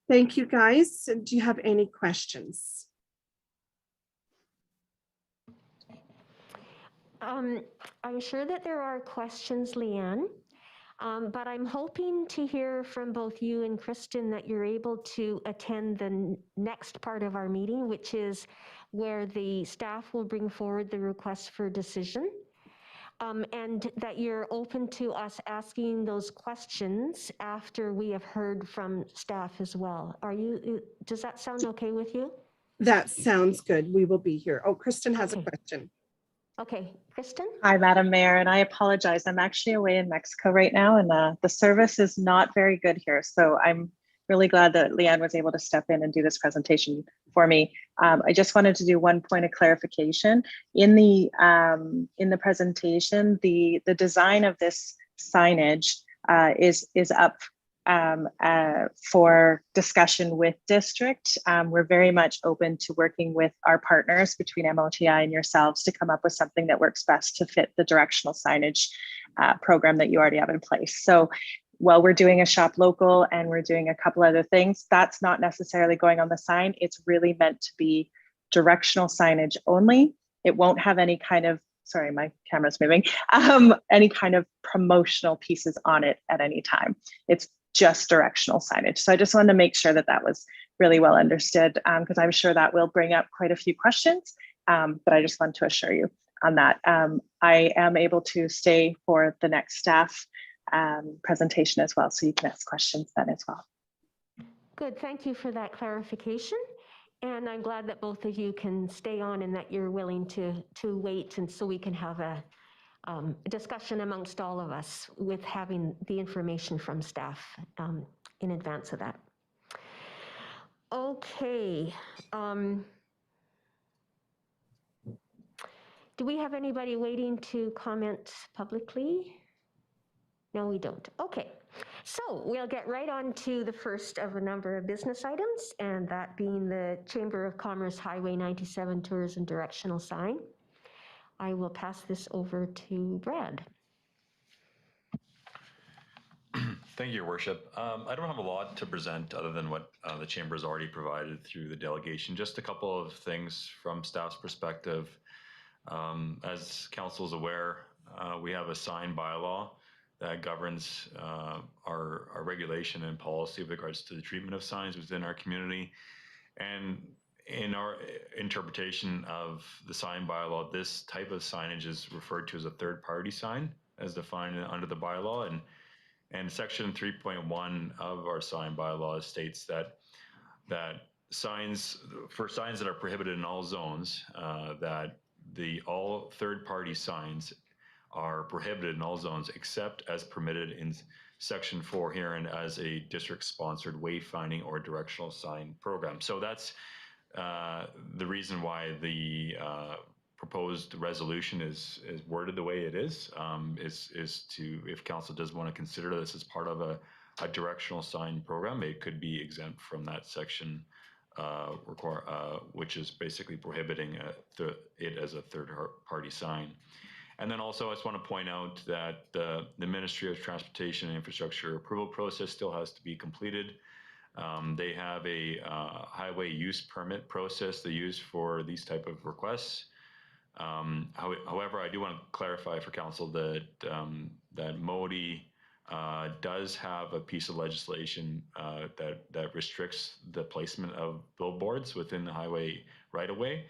Thank you, guys. Do you have any questions? I'm sure that there are questions, Leanne, but I'm hoping to hear from both you and Kristen that you're able to attend the next part of our meeting, which is where the staff will bring forward the request for decision, and that you're open to us asking those questions after we have heard from staff as well. Does that sound okay with you? That sounds good. We will be here. Oh, Kristen has a Okay. question. Okay, Kristen? Hi, Madam Mayor, and I apologize. I'm actually away in Mexico right now, and the service is not very good here. So I'm really glad that Leanne was able to step in and do this presentation for me. I just wanted to do one point of clarification. In the presentation, the design of this signage is up for discussion with district. We're very much open to working with our partners between MOTI and yourselves to come up with something that works best to fit the directional signage program that you already have in place. So while we're doing a shop local and we're doing a couple other things, that's not necessarily going on the sign. It's really meant to be directional signage only. It won't have any kind of, sorry, my camera's moving, any kind of promotional pieces on it at any time. It's just directional signage. So I just wanted to make sure that that was really well understood, because I'm sure that will bring up quite a few questions, but I just want to assure you on that. I am able to stay for the next staff presentation as well, so you can ask questions then as well. Good, thank you for that clarification. And I'm glad that both of you can stay on and that you're willing to wait, and so we can have a discussion amongst all of us with having the information from staff in advance of that. Okay. Do we have anybody waiting to comment publicly? No, we don't. Okay. So we'll get right on to the first of a number of business items, and that being the Chamber of Commerce Highway 97 Tourism Directional Sign. I will pass this over to Brad. Thank you, Your Worship. I don't have a lot to present other than what the Chamber has already provided through the delegation. Just a couple of things from staff's perspective. As Council is aware, we have a sign bylaw that governs our regulation and policy with regards to the treatment of signs within our community. And in our interpretation of the sign bylaw, this type of signage is referred to as a third-party sign, as defined under the bylaw. And section 3.1 of our sign bylaw states that signs that are prohibited in all zones, that all third-party signs are prohibited in all zones except as permitted in section 4 here and as a district-sponsored wayfinding or directional sign program. So that's the reason why the proposed resolution is worded the way it is to, if council does want to consider this as part of a directional sign program, it could be exempt from that section, which is basically prohibiting it as a third-party sign. And then also I just want to point out that the Ministry of Transportation and Infrastructure approval process still has to be completed. They have a highway use permit process they use for these type of requests. However, I do want to clarify for council that that MOTI does have a piece of legislation that restricts the placement of billboards within the highway right-of-way.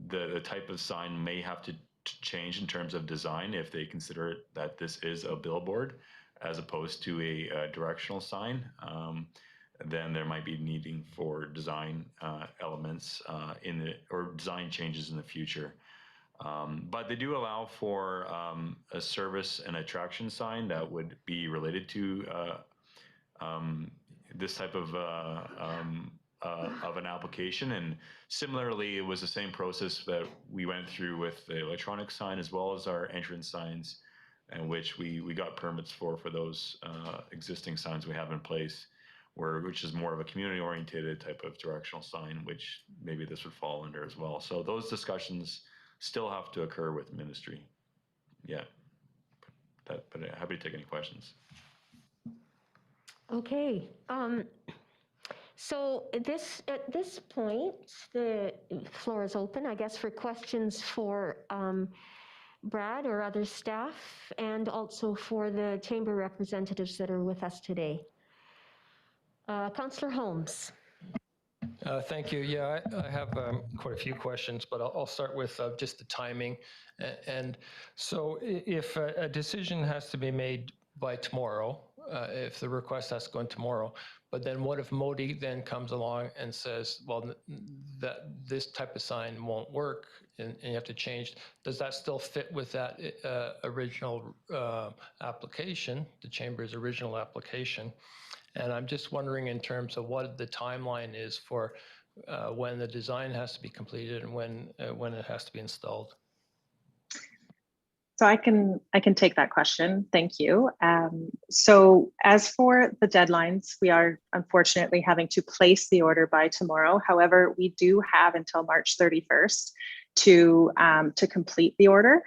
The type of sign may have change in terms of design if they consider that this is a billboard as opposed to a directional sign. Then there might be needing for design elements or design changes in the future. But they do allow for a service and attraction sign that would be related to this type of an application. And similarly, it was the same process that we went through with the electronic sign as well as our entrance signs, in which we got permits for those existing signs we have in place, which is more of a community-oriented type of directional sign, which maybe this would fall under as well. So those discussions still have to occur with ministry. Yeah, but happy to take any questions. Okay. So at this point, the floor is open, I guess, for questions for Brad or other staff, and also for the chamber representatives that are with us today. Councillor Holmes. Thank you. Yeah, I have quite a few questions, but I'll start with just the timing. And so if a decision has to be made by tomorrow, if the request has to go in tomorrow, but then what if Modi then comes along and says, well, that this type of sign won't work and you have to change, does that still fit with that original application, the chamber's original application? And I'm just wondering in terms of what the timeline is for when the design has to be completed and when it has to be installed. So I can take that question. Thank you. So as for the deadlines, we are unfortunately having to place the order by tomorrow. However, we do have until March 31st to complete the order.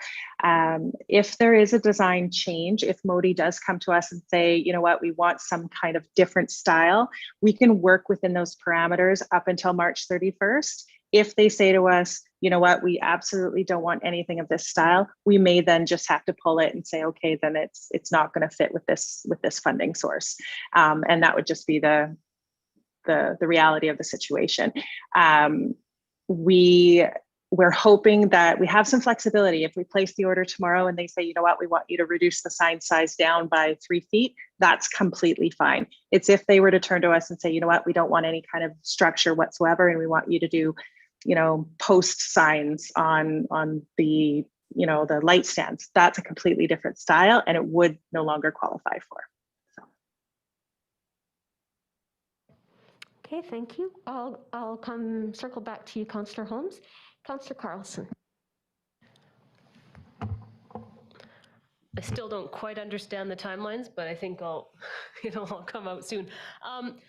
If there is a design change, if Modi does come to us and say, you know what, we want some kind of different style, we can work within those parameters up until March 31st. If they say to us, you know what, we absolutely don't want anything of this style, we may then just have to pull it and say, okay, then it's not going to fit with this funding source, and that would just be the reality of the situation. We're hoping that we have some flexibility. If we place the order tomorrow and they say, you know what, we want you to reduce the sign size down by 3 feet, that's completely fine. It's if they were to turn to us and say, you know what, we don't want any kind of structure whatsoever, and we want you to do, you know, post signs on the, you know, the light stands, that's a completely different style and it would no longer qualify for. So. Okay, thank you. I'll circle back to you, Councillor Holmes. Councillor Carlson. I still don't quite understand the timelines, but I think it'll all come out soon.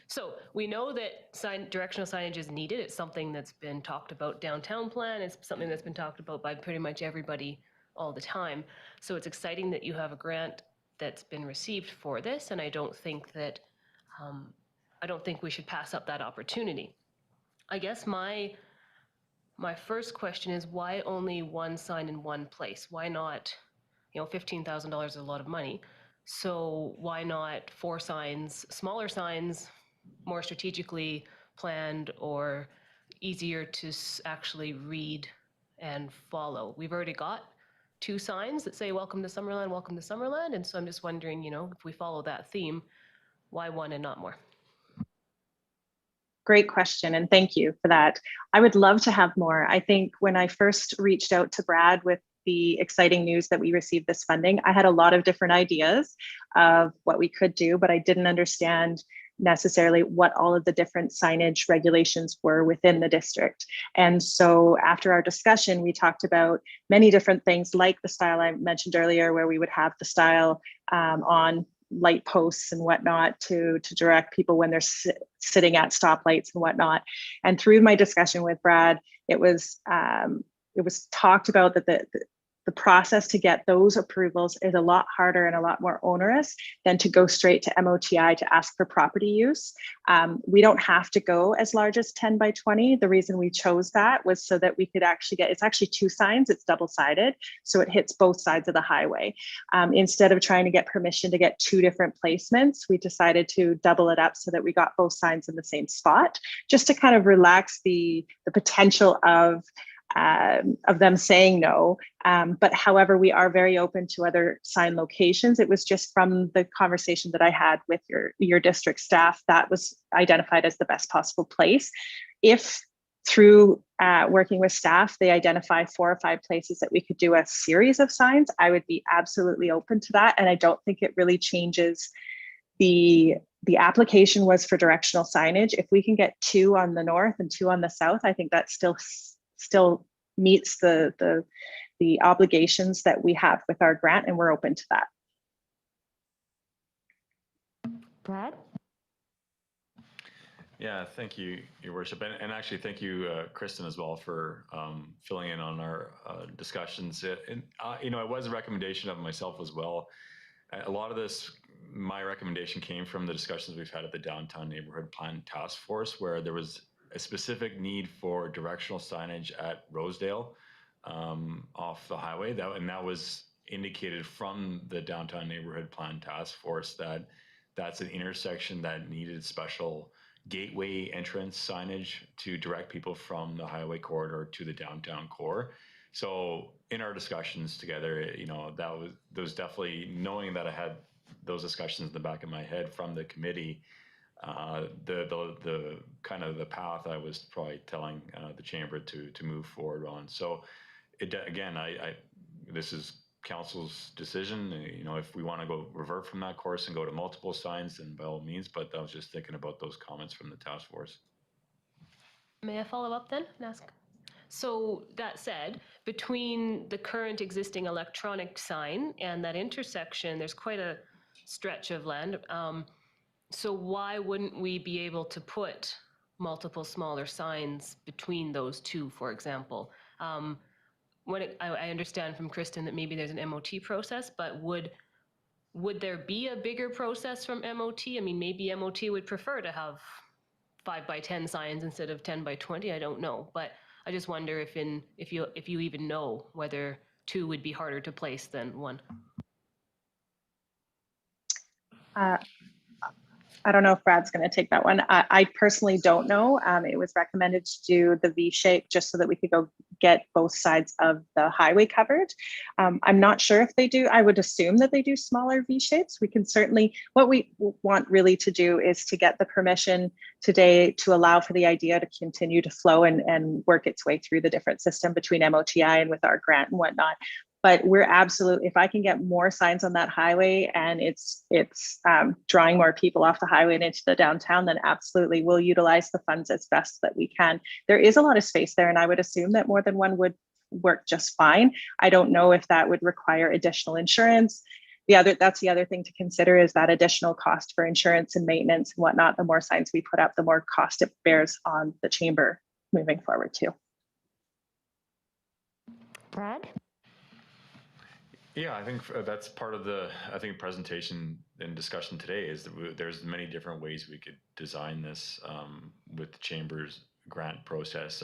So we know that directional signage is needed. It's something that's been talked about downtown plan. It's something that's been talked about by pretty much everybody all the time. So it's exciting that you have a grant that's been received for this, and I don't think we should pass up that opportunity. I guess my first question is, why only one sign in one place? Why not, you know, $15,000 is a lot of money. So why not 4 signs, smaller signs, more strategically planned or easier to actually read and follow? We've already got 2 signs that say, welcome to Summerland, welcome to Summerland. And so I'm just wondering, you know, if we follow that theme, why 1 and not more? Great question, and thank you for that. I would love to have more. I think when I first reached out to Brad with the exciting news that we received this funding, I had a lot of different ideas of what we could do, but I didn't understand necessarily what all of the different signage regulations were within the district. And so after our discussion, we talked about many different things, like the style I mentioned earlier, where we would have the style on light posts and whatnot to direct people when they're sitting at stoplights and whatnot. And through my discussion with Brad, it was talked about that the process to get those approvals is a lot harder and a lot more onerous than to go straight to MOTI to ask for property use. We don't have to go as large as 10 by 20. The reason we chose that was so that we could actually it's actually 2 signs, it's double-sided, so it hits both sides of the highway. Instead of trying to get permission to get 2 different placements, we decided to double it up so that we got both signs in the same spot, just to kind of relax the potential of of them saying no. But however, we are very open to other sign locations. It was just from the conversation that I had with your district staff that was identified as the best possible place. If through working with staff, they identify 4 or 5 places that we could do a series of signs, I would be absolutely open to that. And I don't think it really changes the application was for directional signage. If we can get 2 on the north and 2 on the south, I think that still meets the obligations that we have with our grant, and we're open to that. Brad? Yeah, thank you, Your Worship. And actually, thank you, Kristen, as well, for filling in on our discussions. It was a recommendation of myself as well. A lot of this, my recommendation came from the discussions we've had at the Downtown Neighborhood Plan Task Force, where there was a specific need for directional signage at Rosedale off the highway. That was indicated from the Downtown Neighborhood Plan Task Force that that's an intersection that needed special gateway entrance signage to direct people from the highway corridor to the downtown core. So in our discussions together, that was definitely, knowing that I had those discussions in the back of my head from the committee, the kind of the path I was probably telling the chamber to move forward on. So again, this is council's decision. If we want to go revert from that course and go to multiple signs, then by all means. But I was just thinking about those comments from the task force. May I follow up then and ask? So that said, between the current existing electronic sign and that intersection, there's quite a stretch of land. So why wouldn't we be able to put multiple smaller signs between those two, for example? I understand from Kristen that maybe there's an MOT process, but would there be a bigger process from MOT? I mean, maybe MOT would prefer to have 5 by 10 signs instead of 10 by 20. I don't know, but I just wonder if you even know whether 2 would be harder to place than 1. I don't know if Brad's going to take that one. I personally don't know. It was recommended to do the V shape just so that we could go get both sides of the highway covered. I'm not sure if they do. I would assume that they do smaller V shapes. We can certainly, what we want really to do is to get the permission today to allow for the idea to continue to flow and work its way through the different system between MOTI and with our grant and whatnot. But we're absolutely, if I can get more signs on that highway and it's drawing more people off the highway and into the downtown, then absolutely we'll utilize the funds as best that we can. There is a lot of space there, and I would assume that more than one would work just fine. I don't know if that would require additional insurance. That's the other thing to consider, is that additional cost for insurance and maintenance and whatnot. The more signs we put up, the more cost it bears on the chamber moving forward too. Brad? Yeah, I think that's part of the presentation and discussion today, is that there's many different ways we could design this with the chamber's grant process.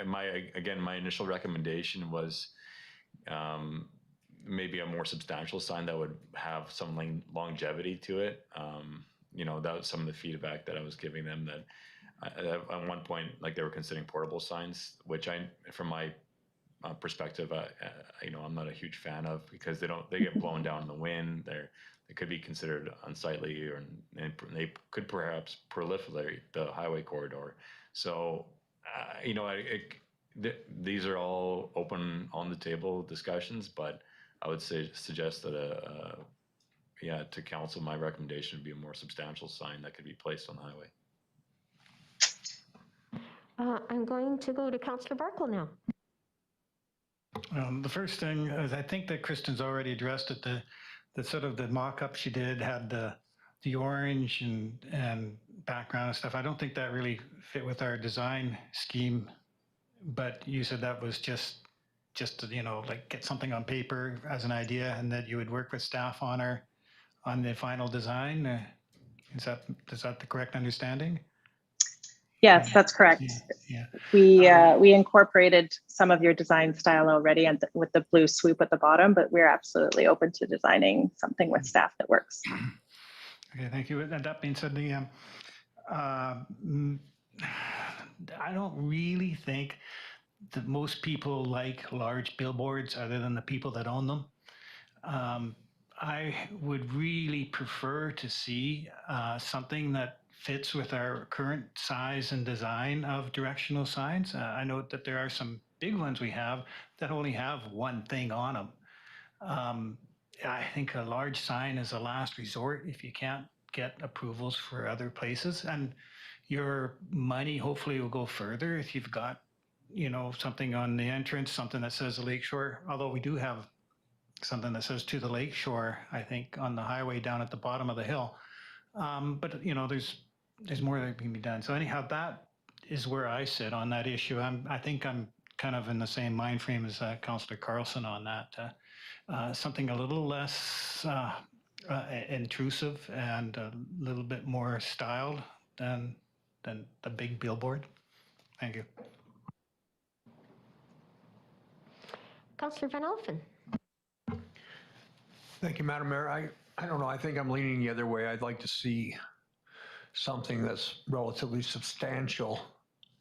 My initial recommendation was maybe a more substantial sign that would have some longevity to it. That was some of the feedback that I was giving them, that at one point, like, they were considering portable signs, which from my perspective, I'm not a huge fan of, because they get blown down in the wind. They could be considered unsightly, and they could perhaps proliferate the highway corridor. So, these are all open on the table discussions, but I would suggest that to council, my recommendation would be a more substantial sign that could be placed on the highway. I'm going to go to Councillor Barkle now. The first thing is, I think that Kristen's already addressed it. The sort of the mock-up she did had the orange and background and stuff. I don't think that really fit with our design scheme, but you said that was just to, like, get something on paper as an idea, and that you would work with staff on the final design. Is that the correct understanding? Yes, that's correct. Yeah. We incorporated some of your design style already, and with the blue swoop at the bottom, but we're absolutely open to designing something with staff that works. Okay, thank you. And that being said, I don't really think most people like large billboards other than the people that own them. I would really prefer to see something that fits with our current size and design of directional signs. I note that there are some big ones we have that only have one thing on them. I think a large sign is a last resort if you can't get approvals for other places, and your money hopefully will go further if you've got, you know, something on the entrance, something that says the lakeshore, although we do have something that says to the lakeshore, I think, on the highway down at the bottom of the hill. But you know, there's more that can be done. So anyhow, that is where I sit on that issue. I think I'm kind of in the same mind frame as Councillor Carlson on that. Something a little less intrusive and a little bit more styled than the big billboard. Thank you. Councillor Van Alphen. Thank you, Madam Mayor. I don't know. I think I'm leaning the other way. I'd like to see something that's relatively substantial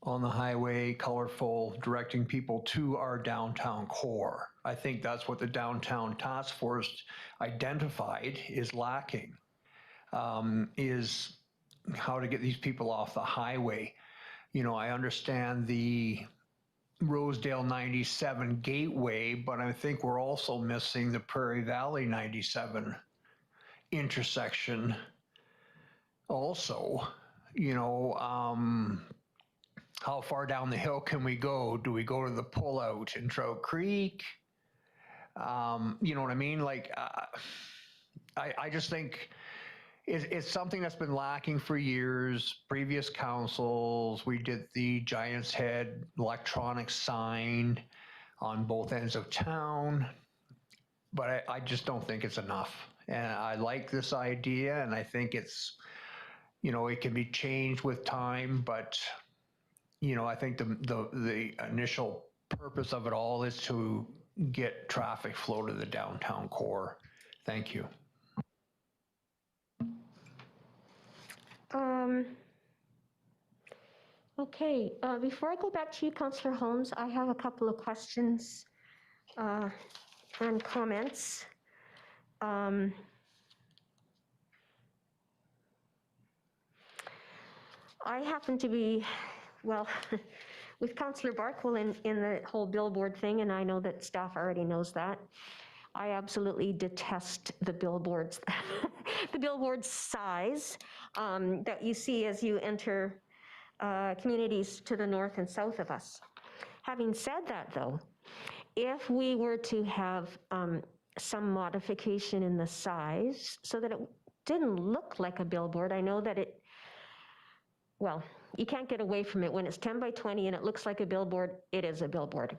on the highway, colorful, directing people to our downtown core. I think that's what the downtown task force identified is lacking, is how to get these people off the highway. You know, I understand the Rosedale 97 gateway, but I think we're also missing the Prairie Valley 97 intersection also. You know, how far down the hill can we go? Do we go to the pullout in Trout Creek? You know what I mean? Like, I just think it's something that's been lacking for years. Previous councils, we did the Giant's Head electronic sign on both ends of town, but I just don't think it's enough. And I like this idea, and I think it's, you know, it can be changed with time, but you know, I think the initial purpose of it all is to get traffic flow to the downtown core. Thank you. Okay, before I go back to you, Councillor Holmes, I have a couple of questions and comments. I happen to be, well, with Councillor Barkwell in the whole billboard thing, and I know that staff already knows that. I absolutely detest the billboards, the billboard size that you see as you enter communities to the north and south of us. Having said that, though, if we were to have some modification in the size so that it didn't look like a billboard, I know that it, well, you can't get away from it. When it's 10 by 20 and it looks like a billboard, it is a billboard.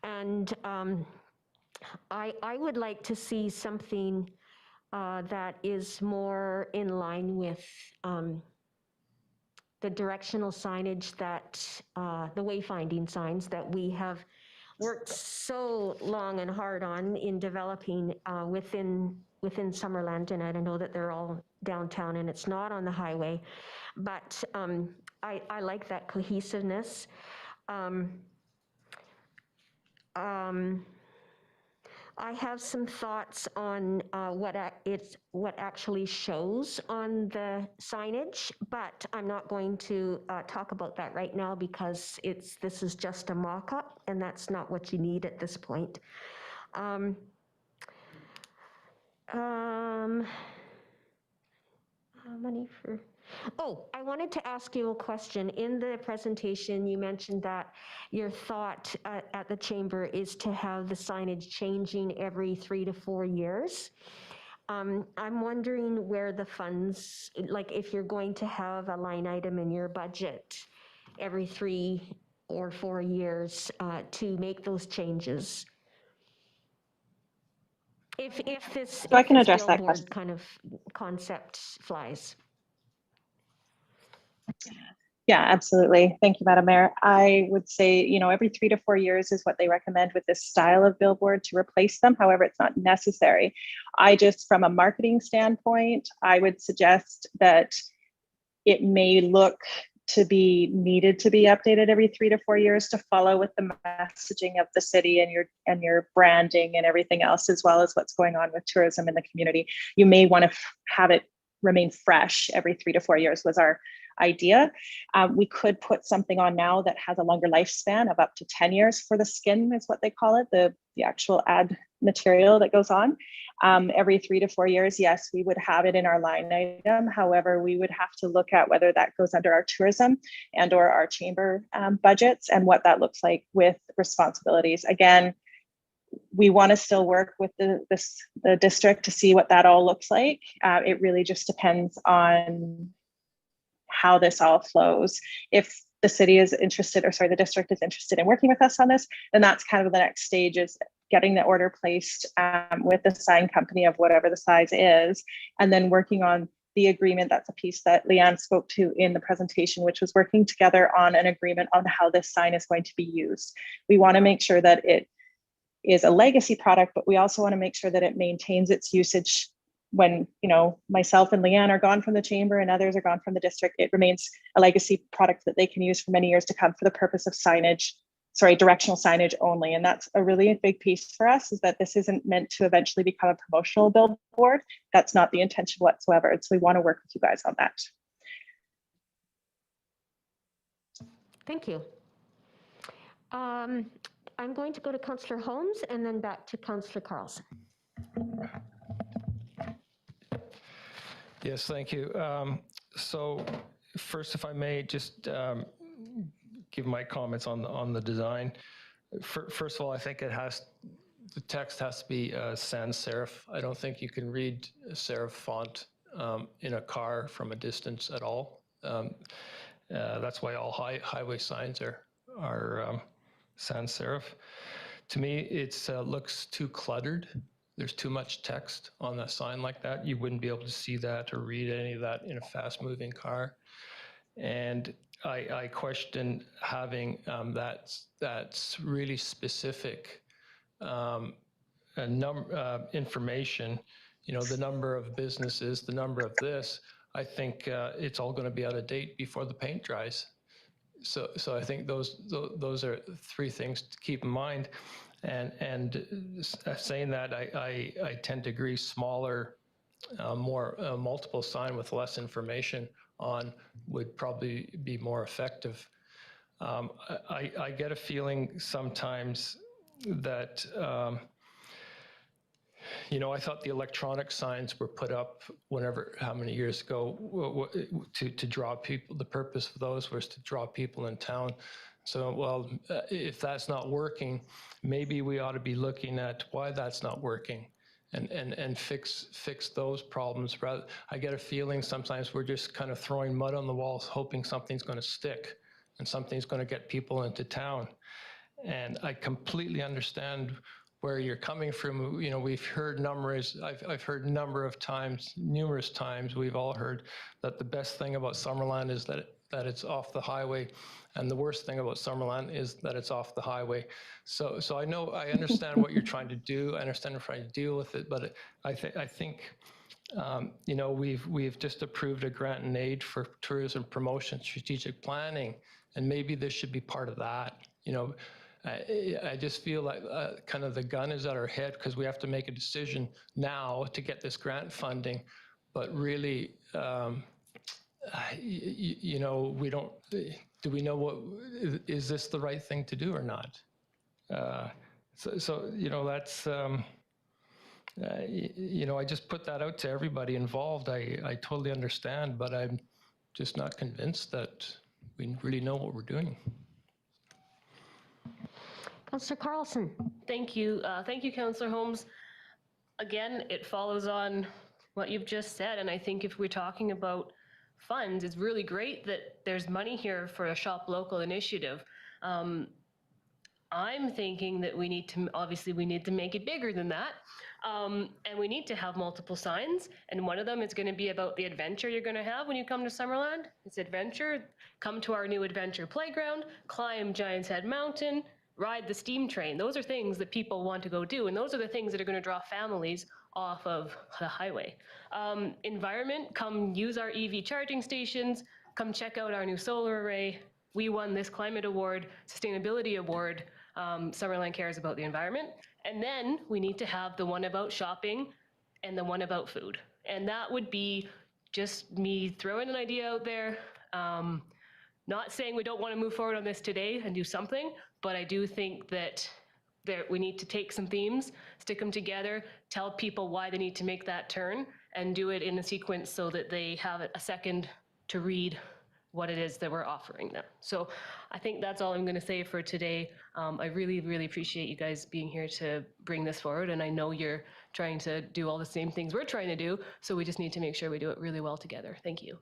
And I would like to see something that is more in line with the directional signage that, the wayfinding signs that we have worked so long and hard on in developing within Summerland. And I know that they're all downtown and it's not on the highway, but I like that cohesiveness. I have some thoughts on what actually shows on the signage, but I'm not going to talk about that right now because this is just a mock-up, and that's not what you need at this point. Money for. Oh, I wanted to ask you a question. In the presentation, you mentioned that your thought at the chamber is to have the signage changing every 3 to 4 years. I'm wondering where the funds, like if you're going to have a line item in your budget every 3 or 4 years to make those changes. If this, So I can address that billboard question. kind of concept flies. Yeah, absolutely. Thank you, Madam Mayor. I would say, you know, every 3 to 4 years is what they recommend with this style of billboard to replace them. However, it's not necessary. I just, from a marketing standpoint, I would suggest that it may look to be needed to be updated every 3 to 4 years to follow with the messaging of the city and your branding and everything else, as well as what's going on with tourism in the community. You may want to have it remain fresh every 3 to 4 years was our idea. We could put something on now that has a longer lifespan of up to 10 years for the skin, is what they call it, the actual ad material that goes on. Every 3 to 4 years, yes, we would have it in our line item. However, we would have to look at whether that goes under our tourism and or our chamber budgets and what that looks like with responsibilities. Again, we want to still work with the district to see what that all looks like. It really just depends on how this all flows. If the city is interested, or sorry, the district is interested in working with us on this, then that's kind of the next stage, is getting the order placed with the sign company of whatever the size is, and then working on the agreement. That's a piece that Leanne spoke to in the presentation, which was working together on an agreement on how this sign is going to be used. We want to make sure that it is a legacy product, but we also want to make sure that it maintains its usage when, you know, myself and Leanne are gone from the chamber and others are gone from the district. It remains a legacy product that they can use for many years to come for the purpose of signage, directional signage only. And that's a really big piece for us, is that this isn't meant to eventually become a promotional billboard. That's not the intention whatsoever. And so we want to work with you guys on that. Thank you. I'm going to go to Councillor Holmes and then back to Councillor Carlson. Yes, thank you. So first, if I may, just give my comments on the design. First of all, I think the text has to be sans serif. I don't think you can read serif font in a car from a distance at all. That's why all highway signs are sans serif. To me, it looks too cluttered. There's too much text on a sign like that. You wouldn't be able to see that or read any of that in a fast-moving car. And I question having that's really specific information. You know, the number of businesses, the number of this. I think it's all going to be out of date before the paint dries. So I think those are three things to keep in mind. And saying that, I tend to agree smaller, more multiple sign with less information on would probably be more effective. I get a feeling sometimes that, you know, I thought the electronic signs were put up how many years ago to draw people. The purpose of those was to draw people in town. So, well, if that's not working, maybe we ought to be looking at why that's not working and fix those problems. Rather, I get a feeling sometimes we're just kind of throwing mud on the walls, hoping something's going to stick and something's going to get people into town. And I completely understand where you're coming from. You know, we've heard I've heard numerous times, we've all heard that the best thing about Summerland is that it's off the highway, and the worst thing about Summerland is that it's off the highway. So I understand what you're trying to do. I understand you're trying to deal with it, but I think you know, we've just approved a grant and aid for tourism promotion, strategic planning, and maybe this should be part of that. You know, I just feel like kind of the gun is at our head because we have to make a decision now to get this grant funding, but really, you know, do we know is this the right thing to do or not? So you know, that's, you know, I just put that out to everybody involved. I totally understand, but I'm just not convinced that we really know what we're doing. Councillor Carlson. Thank you, Councillor Holmes. Again, it follows on what you've just said, and I think if we're talking about funds, it's really great that there's money here for a shop local initiative. I'm thinking that we need to make it bigger than that. And we need to have multiple signs. And one of them is going to be about the adventure you're going to have when you come to Summerland. It's adventure. Come to our new adventure playground, climb Giant's Head Mountain, ride the steam train. Those are things that people want to go do. And those are the things that are going to draw families off of the highway. Environment, come use our EV charging stations, come check out our new solar array. We won this climate award, sustainability award. Summerland cares about the environment. And then we need to have the one about shopping and the one about food. And that would be just me throwing an idea out there. Not saying we don't want to move forward on this today and do something, but I do think that we need to take some themes, stick them together, tell people why they need to make that turn, and do it in a sequence so that they have a second to read what it is that we're offering them. So I think that's all I'm going to say for today. I really, really appreciate you guys being here to bring this forward, and I know you're trying to do all the same things we're trying to do, so we just need to make sure we do it really well together. Thank you.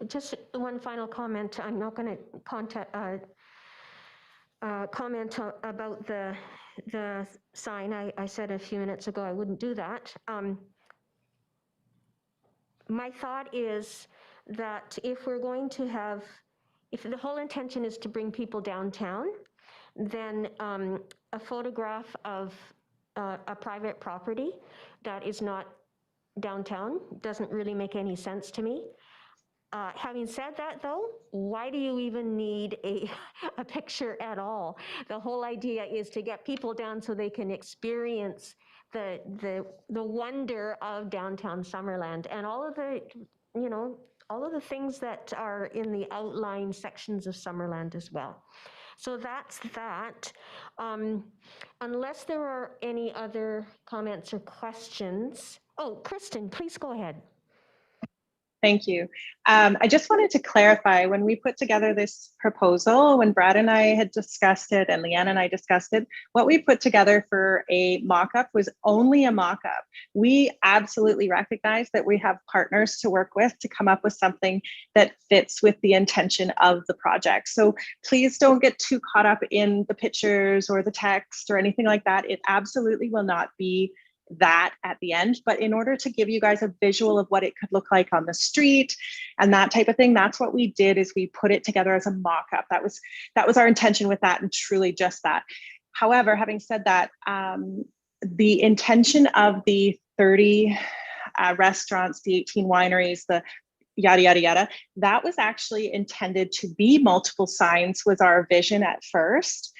Just one final comment. I'm not going to comment about the sign. I said a few minutes ago I wouldn't do that. My thought is that if we're going to have, if the whole intention is to bring people downtown, then a photograph of a private property that is not downtown doesn't really make any sense to me. Having said that, though, why do you even need a picture at all? The whole idea is to get people down so they can experience the wonder of downtown Summerland and all of the, you know, all of the things that are in the outlying sections of Summerland as well. So that's that. Unless there are any other comments or questions. Oh, Kristen, please go ahead. Thank you. I just wanted to clarify, when we put together this proposal, when Brad and I had discussed it and Leanne and I discussed it, what we put together for a mock-up was only a mock-up. We absolutely recognize that we have partners to work with to come up with something that fits with the intention of the project. So please don't get too caught up in the pictures or the text or anything like that. It absolutely will not be that at the end, but in order to give you guys a visual of what it could look like on the street and that type of thing, that's what we did, is we put it together as a mock-up. That was our intention with that, and truly just that. However, having said that, the intention of the 30 restaurants, the 18 wineries, the yada, yada, yada, that was actually intended to be multiple signs, was our vision at first,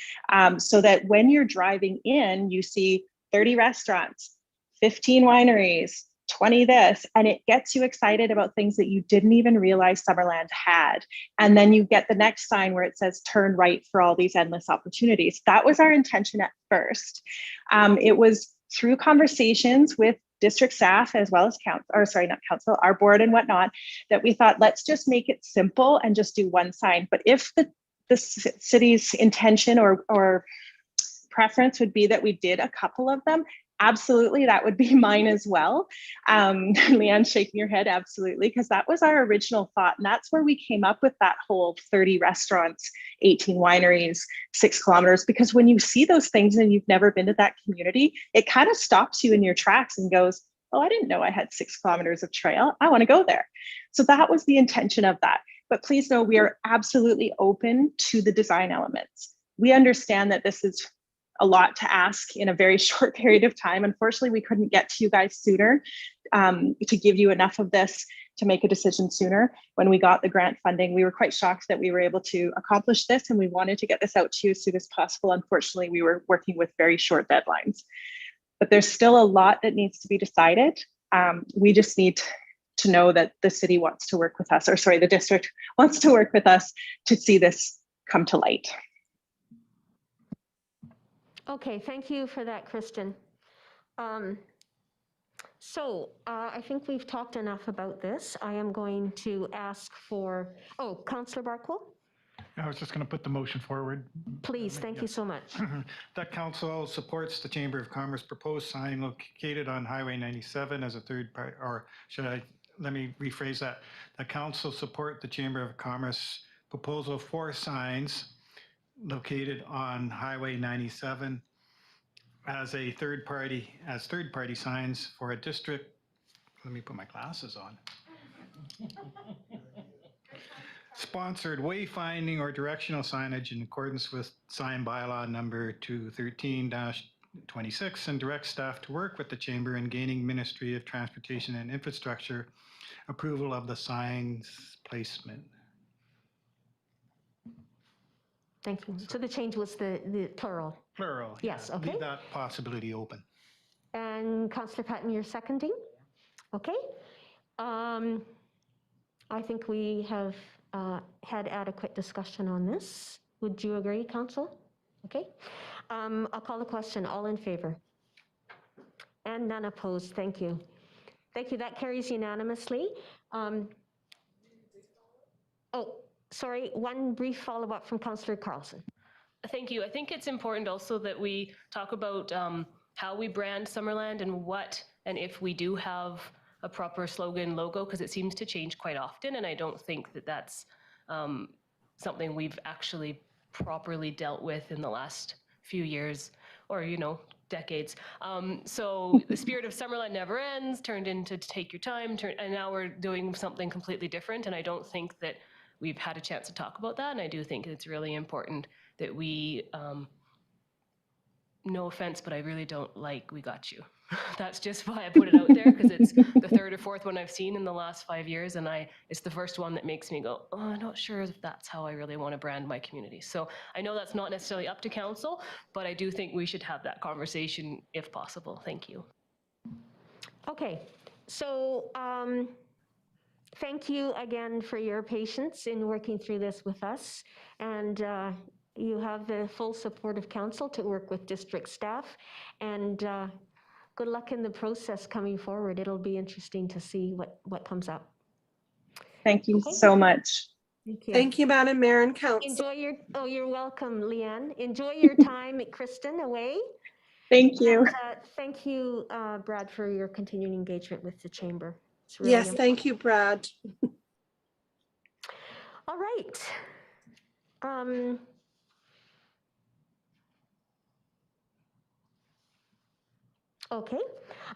so that when you're driving in, you see 30 restaurants, 15 wineries, 20 this, and it gets you excited about things that you didn't even realize Summerland had. And then you get the next sign where it says turn right for all these endless opportunities. That was our intention at first. It was through conversations with district staff as well as council, our board and whatnot, that we thought, let's just make it simple and just do one sign. But if the city's intention or preference would be that we did a couple of them, absolutely, that would be mine as well. Leanne's shaking her head, absolutely, because that was our original thought. And that's where we came up with that whole 30 restaurants, 18 wineries, 6 kilometers, because when you see those things and you've never been to that community, it kind of stops you in your tracks and goes, oh, I didn't know I had 6 kilometers of trail. I want to go there. So that was the intention of that. But please know, we are absolutely open to the design elements. We understand that this is a lot to ask in a very short period of time. Unfortunately, we couldn't get to you guys sooner to give you enough of this to make a decision sooner. When we got the grant funding, we were quite shocked that we were able to accomplish this, and we wanted to get this out to you as soon as possible. Unfortunately, we were working with very short deadlines. But there's still a lot that needs to be decided. We just need to know that the city wants to work with us, or sorry, the district wants to work with us to see this come to light. Okay, thank you for that, Kristen. I think we've talked enough about this. I am going to ask for, Councillor Barkwell? I was just going to put the motion forward. Please, thank you so much. That council supports the Chamber of Commerce proposed sign located on Highway 97 as a third part, or let me rephrase that. The council support the Chamber of Commerce proposal for signs located on Highway 97 as third party signs for a district. Let me put my glasses on. Sponsored wayfinding or directional signage in accordance with sign bylaw number 213 26, and direct staff to work with the Chamber in gaining Ministry of Transportation and Infrastructure approval of the signs placement. Thank you. So the change was the plural. Plural. Yes, yeah. okay. Leave that possibility open. And Councillor Patton, you're seconding? Okay. I think we have had adequate discussion on this. Would you agree, Council? Okay. I'll call the question. All in favor? And none opposed. Thank you. Thank you. That carries unanimously. Oh, sorry. One brief follow-up from Councillor Carlson. Thank you. I think it's important also that we talk about how we brand Summerland and what, and if we do have a proper slogan logo, because it seems to change quite often. And I don't think that that's something we've actually properly dealt with in the last few years or, decades. So the spirit of Summerland never ends, turned into take your time, and now we're doing something completely different. And I don't think that we've had a chance to talk about that. And I do think it's really important that we, no offense, but I really don't like "we got you." That's just why I put it out there, because it's the third or fourth one I've seen in the last 5 years, and it's the first one that makes me go, oh, I'm not sure if that's how I really want to brand my community. So I know that's not necessarily up to council, but I do think we should have that conversation if possible. Thank you. Okay, so thank you again for your patience in working through this with us. And you have the full support of council to work with district staff. And good luck in the process coming forward. It'll be interesting to see what comes up. Thank you Okay. so much. Thank you. Thank you, Madam Mayor and Council. Enjoy you're welcome, Leanne. Enjoy your time, Kristen, away. Thank you. And, thank you, Brad, for your continuing engagement with the Chamber. It's really Yes, thank you, Brad. All right. Okay.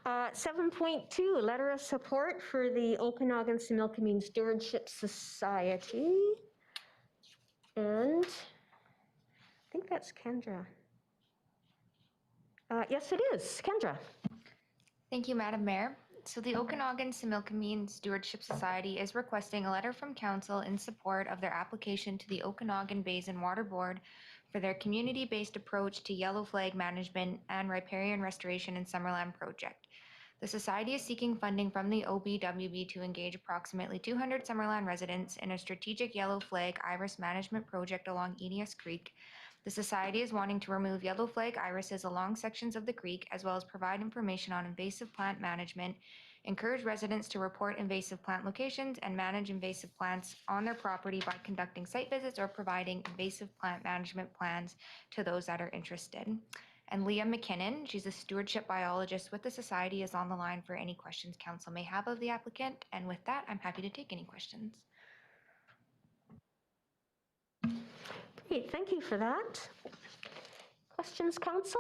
7.2, letter of support for the Okanagan-Similkameen Stewardship Society. And I think that's Kendra. Yes, it is. Kendra. Thank you, Madam Mayor. So the Okanagan-Similkameen Stewardship Society is requesting a letter from council in support of their application to the Okanagan Basin Water Board for their community-based approach to yellow flag management and riparian restoration in Summerland project. The society is seeking funding from the OBWB to engage approximately 200 Summerland residents in a strategic yellow flag iris management project along Eneas Creek. The society is wanting to remove yellow flag irises along sections of the creek, as well as provide information on invasive plant management, encourage residents to report invasive plant locations, and manage invasive plants on their property by conducting site visits or providing invasive plant management plans to those that are interested. And Leah McKinnon, she's a stewardship biologist with the society, is on the line for any questions council may have of the applicant. And with that, I'm happy to take any questions. Great, thank you for that. Questions, council?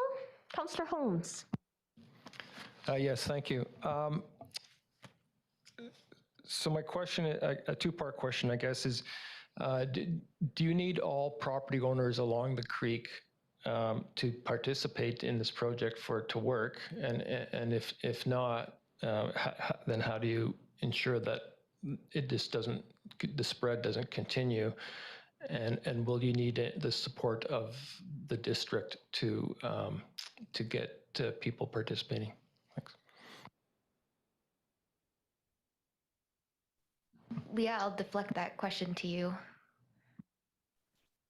Councillor Holmes. Yes, thank you. So my question, a two-part question, I guess, is do you need all property owners along the creek to participate in this project for it to work? And if not, then how do you ensure that it just doesn't, the spread doesn't continue? And will you need the support of the district to get people participating? Thanks. Leah, I'll deflect that question to you.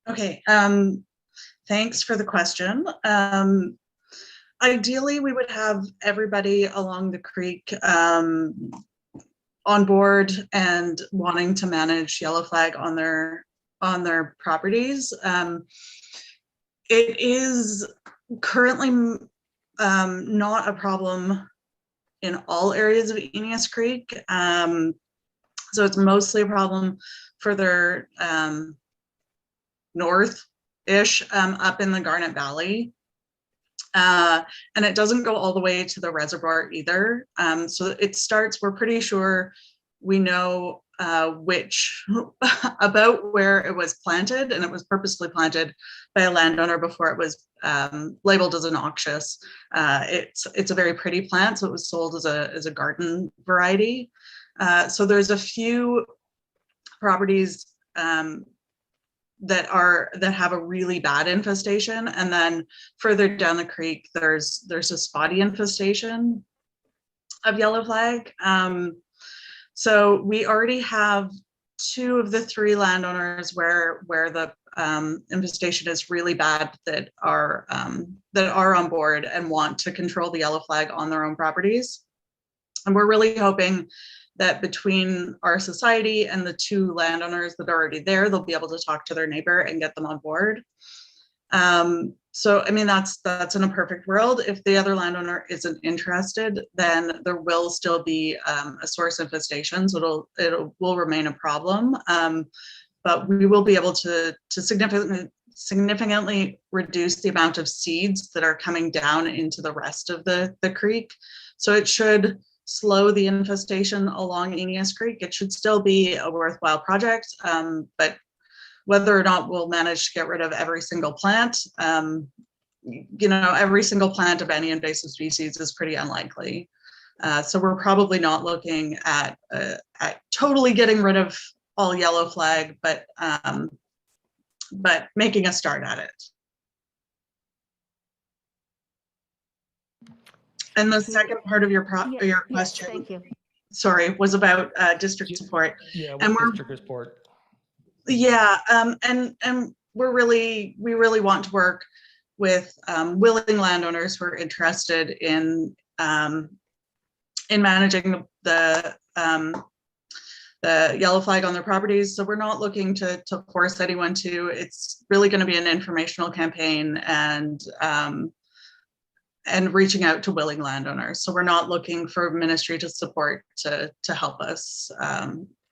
Okay, thanks for the question. Ideally, we would have everybody along the creek on board and wanting to manage yellow flag on their properties. It is currently not a problem in all areas of Eneas Creek. So it's mostly a problem further north-ish up in the Garnet Valley. And it doesn't go all the way to the reservoir either. So it starts, we're pretty sure we know which about where it was planted, and it was purposely planted by a landowner before it was labeled as a noxious. It's a very pretty plant, so it was sold as a garden variety. So there's a few properties that have a really bad infestation, and then further down the creek there's a spotty infestation of yellow flag. So we already have 2 of the 3 landowners where the infestation is really bad that are on board and want to control the yellow flag on their own properties. And we're really hoping that between our society and the 2 landowners that are already there, they'll be able to talk to their neighbor and get them on board. So, I mean, that's in a perfect world. If the other landowner isn't interested, then there will still be a source infestation, so it will remain a problem. But we will be able to significantly reduce the amount of seeds that are coming down into the rest of the creek. So it should slow the infestation along Aeneas Creek. It should still be a worthwhile project, but whether or not we'll manage to get rid of every single plant, every single plant of any invasive species is pretty unlikely. So we're probably not looking at totally getting rid of all yellow flag, but making a start at it. And the second part of your question, yes, thank you. Sorry, was about district support. Yeah, and what district support? Yeah, and we really want to work with willing landowners who are interested in managing the yellow flag on their properties. So we're not looking to force anyone to. It's really going to be an informational campaign and reaching out to willing landowners. So we're not looking for ministry to support to help us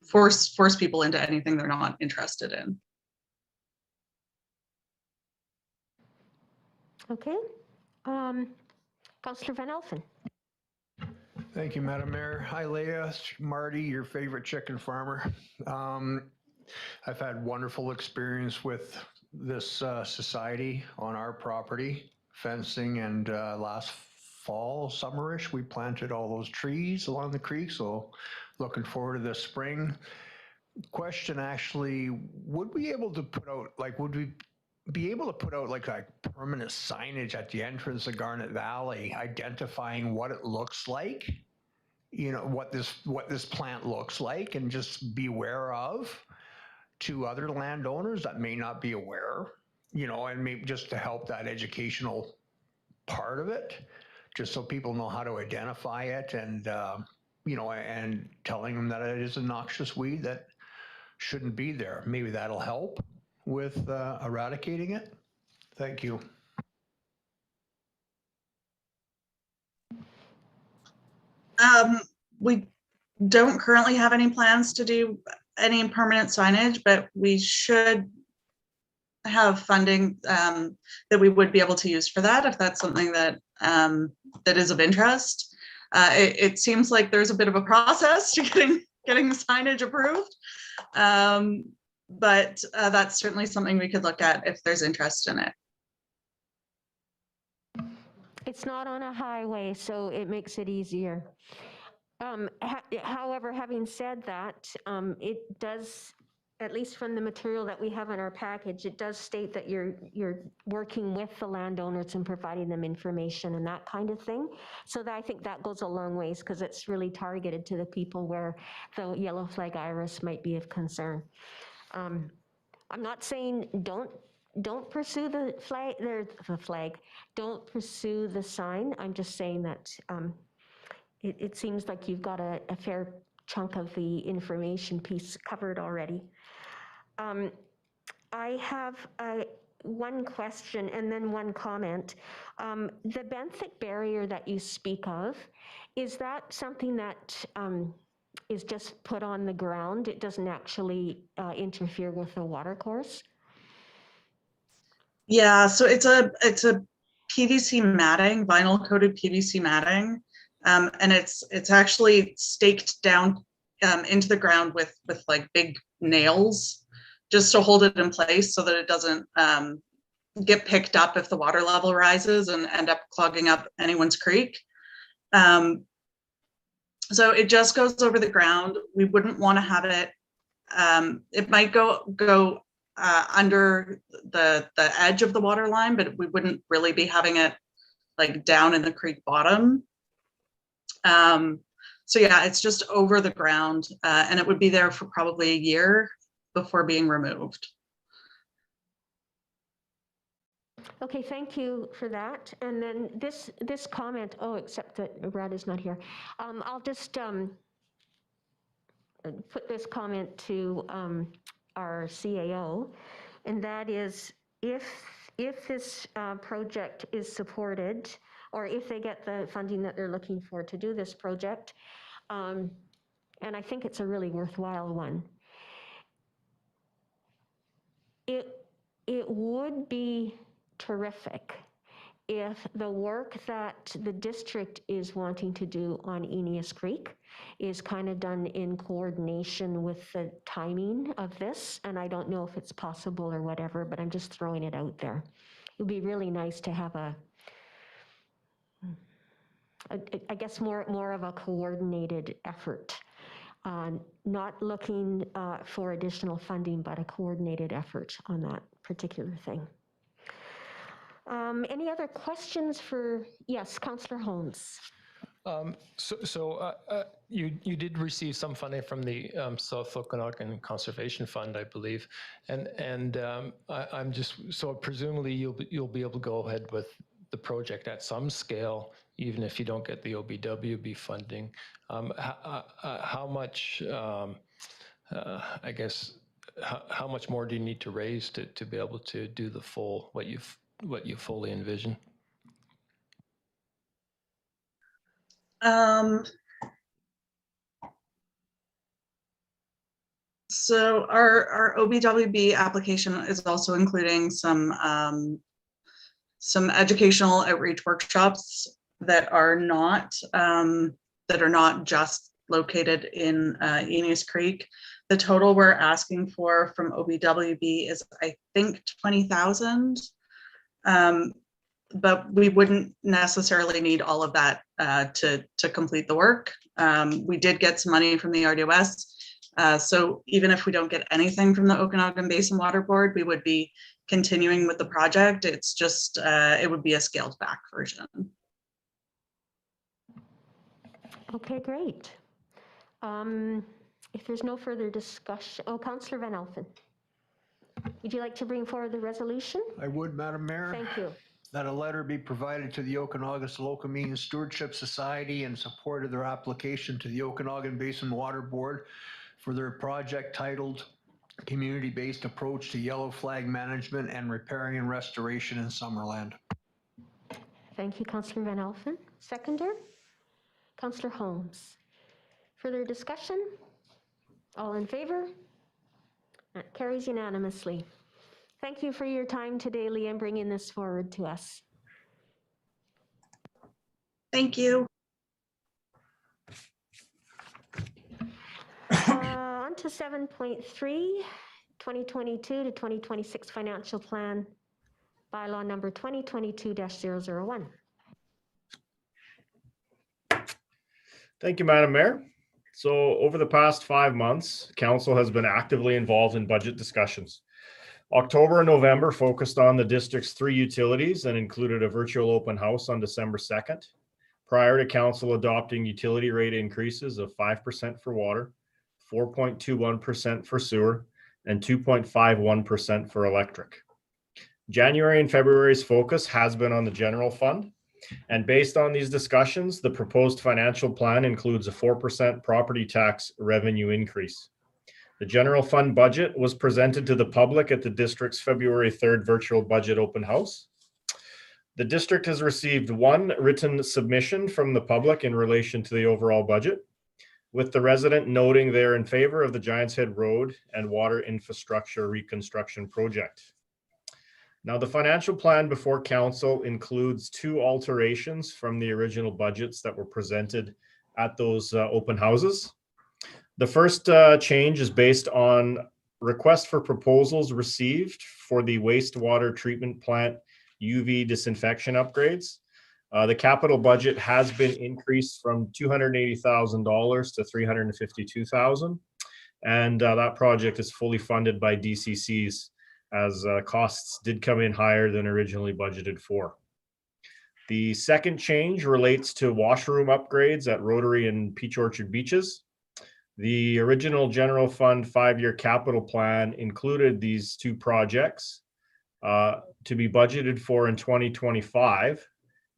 force people into anything they're not interested in. Okay. Councillor Van Elfen. Thank you, Madam Mayor. Hi, Leah, Marty, your favorite chicken farmer. I've had wonderful experience with this society on our property, fencing, and last fall, summerish, we planted all those trees along the creek. So looking forward to this spring. Question actually, would we be able to put out like permanent signage at the entrance of Garnet Valley, identifying what it looks like, what this plant looks like, and just be aware of to other landowners that may not be aware, and maybe just to help that educational part of it, just so people know how to identify it, and and telling them that it is a noxious weed that shouldn't be there. Maybe that'll help with eradicating it. Thank you. We don't currently have any plans to do any permanent signage, but we should have funding that we would be able to use for that if that's something that that is of interest. It seems like there's a bit of a process to getting the signage approved, but that's certainly something we could look at if there's interest in it. It's not on a highway, so it makes it easier. However, having said that, it does, at least from the material that we have in our package, it does state that you're working with the landowners and providing them information and that kind of thing. So that, I think that goes a long ways, because it's really targeted to the people where the yellow flag iris might be of concern. I'm not saying don't pursue the flag, don't pursue the sign. I'm just saying that it seems like you've got a fair chunk of the information piece covered already. I have one question and then one comment. The benthic barrier that you speak of, is that something that is just put on the ground? It doesn't actually interfere with the water course? Yeah, so it's a PVC matting, vinyl coated PVC matting, and it's actually staked down into the ground with like big nails, just to hold it in place so that it doesn't get picked up if the water level rises and end up clogging up anyone's creek. So it just goes over the ground. We wouldn't want to have it. It might go under the edge of the water line, but we wouldn't really be having it like down in the creek bottom. So yeah, it's just over the ground, and it would be there for probably a year before being removed. Okay, thank you for that. And then this comment, oh, except that Brad is not here. I'll just put this comment to our CAO, and that is if this project is supported, or if they get the funding that they're looking for to do this project, and I think it's a really worthwhile one, it would be terrific if the work that the district is wanting to do on Eneas Creek is kind of done in coordination with the timing of this. And I don't know if it's possible or whatever, but I'm just throwing it out there. It would be really nice to have I guess more of a coordinated effort, not looking for additional funding, but a coordinated effort on that particular thing. Any other questions for, yes, Councillor Holmes? You did receive some funding from the South Okanagan Conservation Fund, I believe, and I'm just, so presumably you'll be able to go ahead with the project at some scale, even if you don't get the OBWB funding. How much, I guess, how much more do you need to raise to be able to do the full, what you fully envision? So our OBWB application is also including some educational outreach workshops that are not just located in Eneas Creek. The total we're asking for from OBWB is, I think, 20,000. But we wouldn't necessarily need all of that to complete the work. We did get some money from the RDOS. So even if we don't get anything from the Okanagan Basin Water Board, we would be continuing with the project. It's just, it would be a scaled back version. Okay, great. If there's no further discussion, oh, Councillor Van Alphen. Would you like to bring forward the resolution? I would, Madam Mayor. Thank you. That a letter be provided to the Okanagan Simalkamian Stewardship Society in support of their application to the Okanagan Basin Water Board for their project titled Community-Based Approach to Yellow Flag Management and Repairing and Restoration in Summerland. Thank you, Councillor Van Alphen. Seconder? Councillor Holmes. Further discussion? All in favor? That carries unanimously. Thank you for your time today, Liam, bringing this forward to us. Thank you. On to 7.3, 2022 to 2026 Financial Plan, Bylaw number 2022-001. Thank you, Madam Mayor. So over the past 5 months, Council has been actively involved in budget discussions. October and November focused on the district's 3 utilities and included a virtual open house on December 2nd, prior to Council adopting utility rate increases of 5% for water, 4.21% for sewer, and 2.51% for electric. January and February's focus has been on the general fund, and based on these discussions, the proposed financial plan includes a 4% property tax revenue increase. The general fund budget was presented to the public at the district's February 3rd virtual budget open house. The district has received 1 written submission from the public in relation to the overall budget, with the resident noting they're in favor of the Giants Head Road and water infrastructure reconstruction project. Now, the financial plan before Council includes 2 alterations from the original budgets that were presented at those open houses. The first change is based on request for proposals received for the wastewater treatment plant UV disinfection upgrades. The capital budget has been increased from $280,000 to $352,000, and that project is fully funded by DCCs as costs did come in higher than originally budgeted for. The second change relates to washroom upgrades at Rotary and Peach Orchard Beaches. The original general fund 5-year capital plan included these two projects to be budgeted for in 2025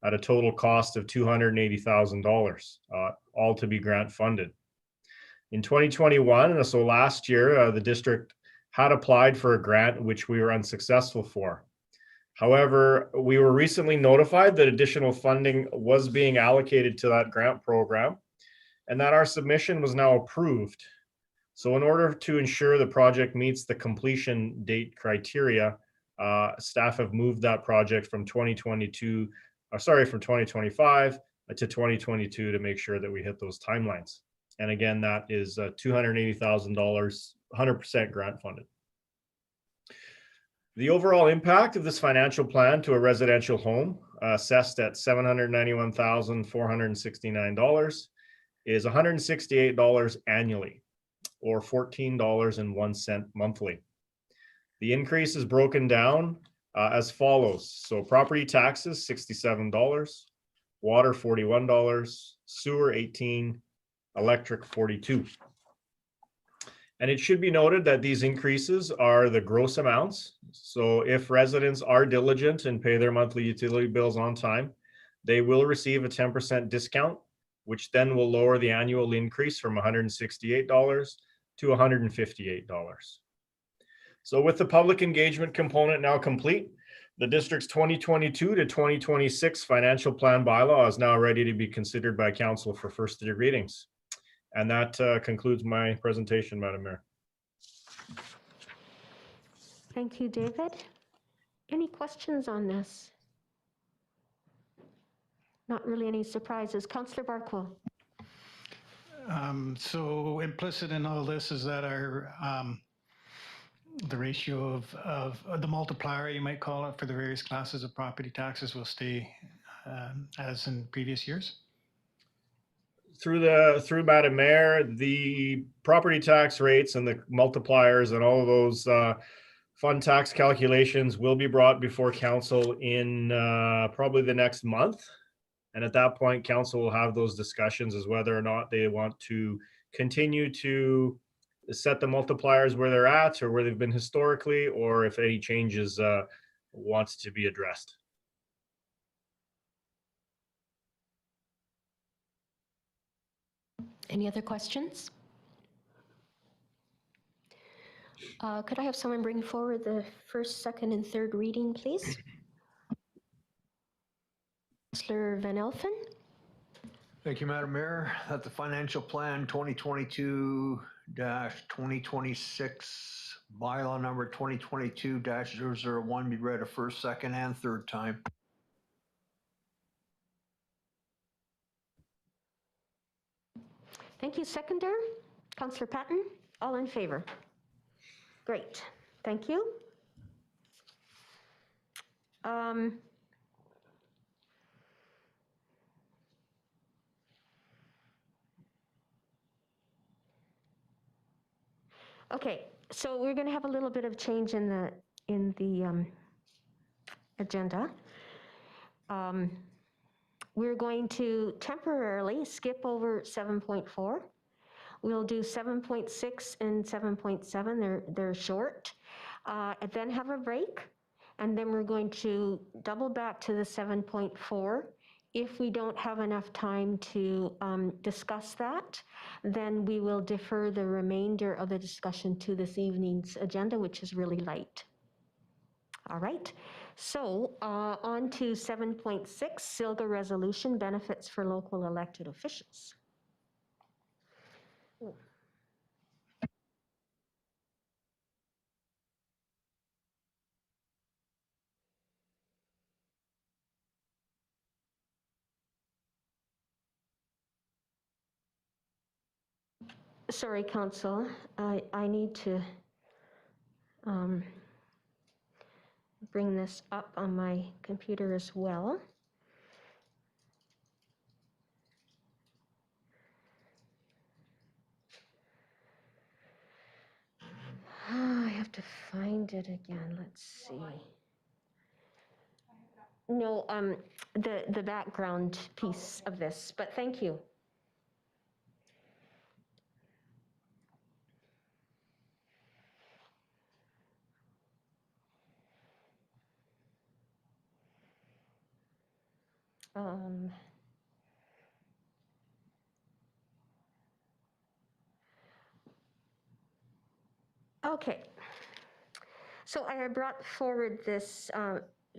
at a total cost of $280,000, all to be grant funded. In 2021, and so last year, the district had applied for a grant which we were unsuccessful for. However, we were recently notified that additional funding was being allocated to that grant program and that our submission was now approved. So in order to ensure the project meets the completion date criteria, staff have moved that project from 2025 to 2022 to make sure that we hit those timelines. And again, that is $280,000, 100% grant funded. The overall impact of this financial plan to a residential home assessed at $791,469 is $168 annually, or $14.01 monthly. The increase is broken down as follows. So property taxes, $67, water, $41, sewer, $18, electric, $42. And it should be noted that these increases are the gross amounts. So if residents are diligent and pay their monthly utility bills on time, they will receive a 10% discount, which then will lower the annual increase from $168 to $158. So with the public engagement component now complete, the district's 2022 to 2026 financial plan bylaw is now ready to be considered by council for first readings. And that concludes my presentation, Madam Mayor. Thank you, David. Any questions on this? Not really any surprises. Councillor Barkwell. So implicit in all this is that our the ratio of the multiplier, you might call it, for the various classes of property taxes will stay as in previous years? Through Madam Mayor, the property tax rates and the multipliers and all of those fund tax calculations will be brought before council in probably the next month. And at that point, council will have those discussions as whether or not they want to continue to set the multipliers where they're at or where they've been historically, or if any changes wants to be addressed. Any other questions? Could I have someone bring forward the first, second, and third reading, please? Councillor Van Elfen. Thank you, Madam Mayor. That the financial plan 2022-2026 bylaw number 2022-001 be read a first, second, and third time. Thank you. Seconder, Councillor Patton. All in favor? Great. Thank you. Okay, so we're going to have a little bit of change in the agenda. We're going to temporarily skip over 7.4. We'll do 7.6 and 7.7. They're short, and then have a break, and then we're going to double back to the 7.4. If we don't have enough time to discuss that, then we will defer the remainder of the discussion to this evening's agenda, which is really light. All right, so on to 7.6, SILGA resolution, benefits for local elected officials. Sorry, Council, I need to bring this up on my computer as well. I have to find it again. Let's see. No, the background piece of this, but thank you. Okay. So I have brought forward this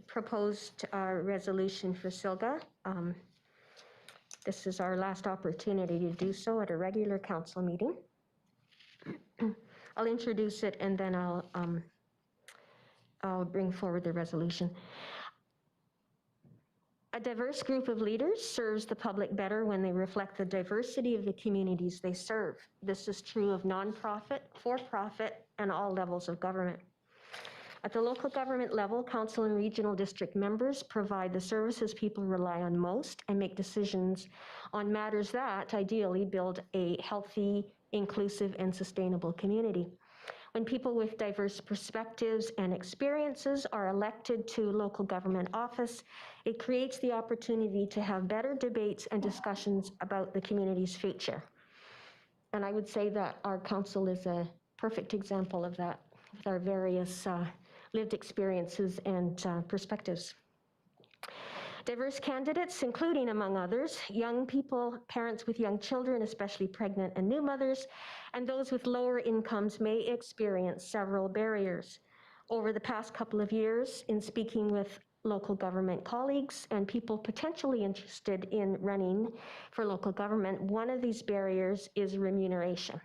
proposed resolution for Silga. This is our last opportunity to do so at a regular council meeting. I'll introduce it and then I'll bring forward the resolution. A diverse group of leaders serves the public better when they reflect the diversity of the communities they serve. This is true of nonprofit, for-profit, and all levels of government. At the local government level, council and regional district members provide the services people rely on most and make decisions on matters that ideally build a healthy, inclusive, and sustainable community. When people with diverse perspectives and experiences are elected to local government office, it creates the opportunity to have better debates and discussions about the community's future. And I would say that our council is a perfect example of that, with our various lived experiences and perspectives. Diverse candidates, including, among others, young people, parents with young children, especially pregnant and new mothers, and those with lower incomes may experience several barriers. Over the past couple of years, in speaking with local government colleagues and people potentially interested in running for local government, one of these barriers is remuneration.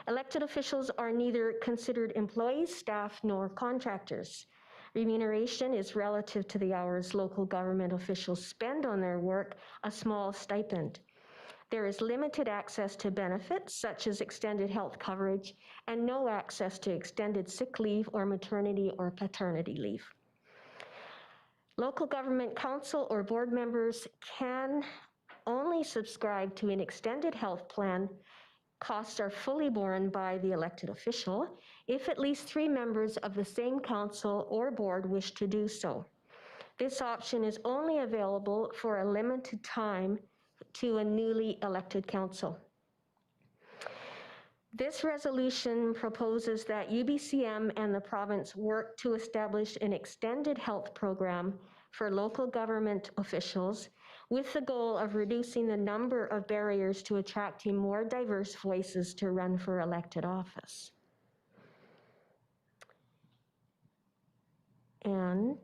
Elected officials are neither considered employees, staff, nor contractors. Remuneration is relative to the hours local government officials spend on their work, a small stipend. There is limited access to benefits such as extended health coverage and no access to extended sick leave or maternity or paternity leave. Local government council or board members can only subscribe to an extended health plan. Costs are fully borne by the elected official if at least 3 members of the same council or board wish to do so. This option is only available for a limited time to a newly elected council. This resolution proposes that UBCM and the province work to establish an extended health program for local government officials with the goal of reducing the number of barriers to attracting more diverse voices to run for elected office. And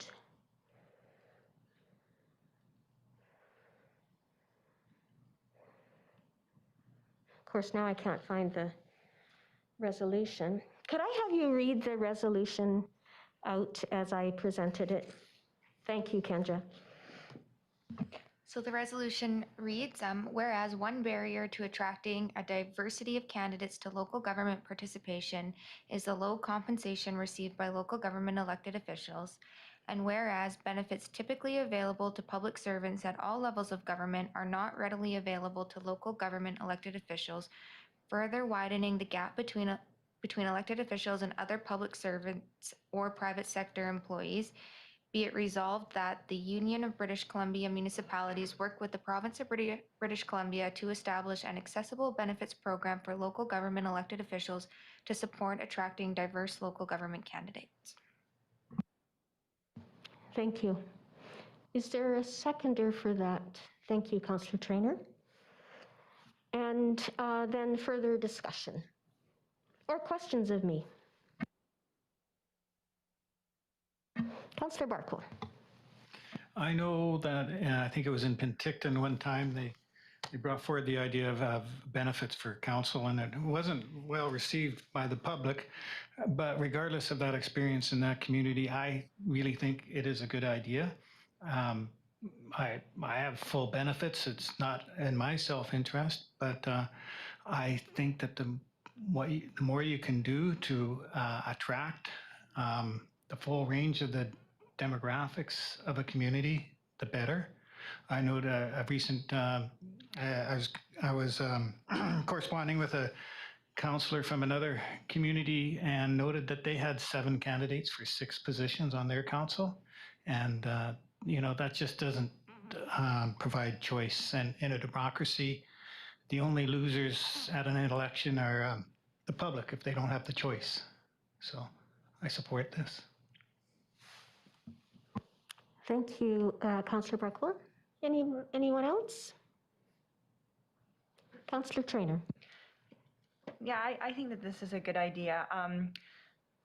of course, now I can't find the resolution. Could I have you read the resolution out as I presented it? Thank you, Kendra. So the resolution reads, whereas one barrier to attracting a diversity of candidates to local government participation is the low compensation received by local government elected officials, and whereas benefits typically available to public servants at all levels of government are not readily available to local government elected officials, further widening the gap between elected officials and other public servants or private sector employees, be it resolved that the Union of British Columbia Municipalities work with the Province of British Columbia to establish an accessible benefits program for local government elected officials to support attracting diverse local government candidates. Thank you. Is there a seconder for that? Thank you, Councillor Traynor. And then further discussion or questions of me? Councillor Barkle. I know that, I think it was in Penticton one time, they brought forward the idea of benefits for council, and it wasn't well received by the public. But regardless of that experience in that community, I really think it is a good idea. I have full benefits. It's not in my self-interest, but I think that the more you can do to attract the full range of the demographics of a community, the better. I know that a recent, I was corresponding with a counselor from another community and noted that they had 7 candidates for 6 positions on their council. And, you know, that just doesn't provide choice. And in a democracy, the only losers at an election are the public if they don't have the choice. So I support this. Thank you, Councillor Barkler. Anyone else? Councillor Trainer. Yeah, I think that this is a good idea.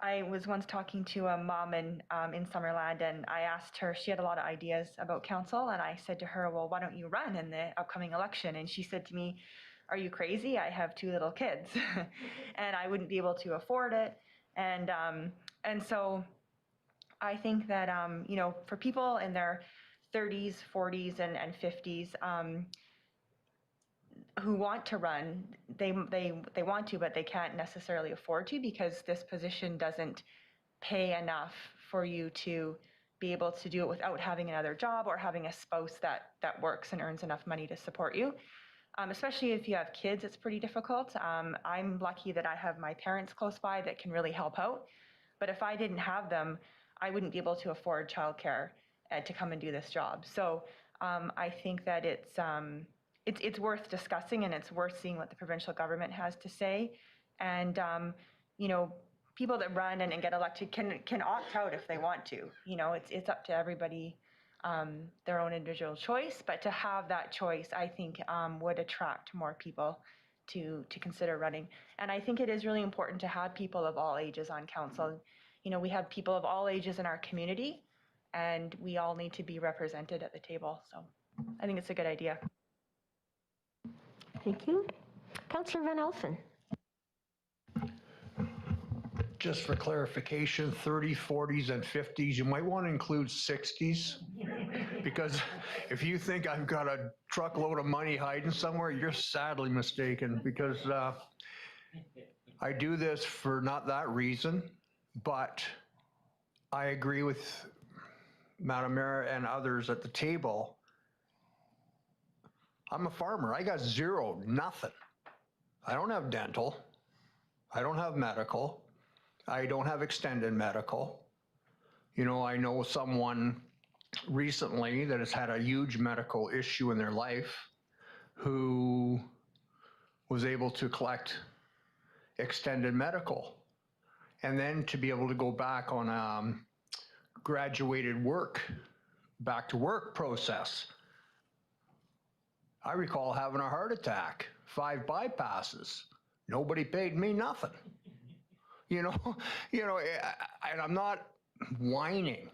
I was once talking to a mom in Summerland, and I asked her, she had a lot of ideas about council, and I said to her, well, why don't you run in the upcoming election? And she said to me, are you crazy? I have 2 little kids and I wouldn't be able to afford it. And so I think that, you know, for people in their 30s, 40s, and 50s, who want to run, they want to, but they can't necessarily afford to, because this position doesn't pay enough for you to be able to do it without having another job or having a spouse that works and earns enough money to support you. Especially if you have kids, it's pretty difficult. I'm lucky that I have my parents close by that can really help out. But if I didn't have them, I wouldn't be able to afford childcare to come and do this job. So I think that it's worth discussing, and it's worth seeing what the provincial government has to say. And you know, people that run and get elected can opt out if they want to. You know, it's up to everybody, their own individual choice. But to have that choice, I think, would attract more people to consider running. And I think it is really important to have people of all ages on council. You know, we have people of all ages in our community, and we all need to be represented at the table. So I think it's a good idea. Thank you. Councillor Van Elfen. Just for clarification, 30s, 40s, and 50s, you might want to include 60s, because if you think I've got a truckload of money hiding somewhere, you're sadly mistaken, because I do this for not that reason, but I agree with Madam Mayor and others at the table. I'm a farmer. I got zero, nothing. I don't have dental. I don't have medical. I don't have extended medical. You know, I know someone recently that has had a huge medical issue in their life who was able to collect extended medical, and then to be able to go back on graduated work, back to work process. I recall having a heart attack, 5 bypasses. Nobody paid me nothing. You know, and I'm not whining.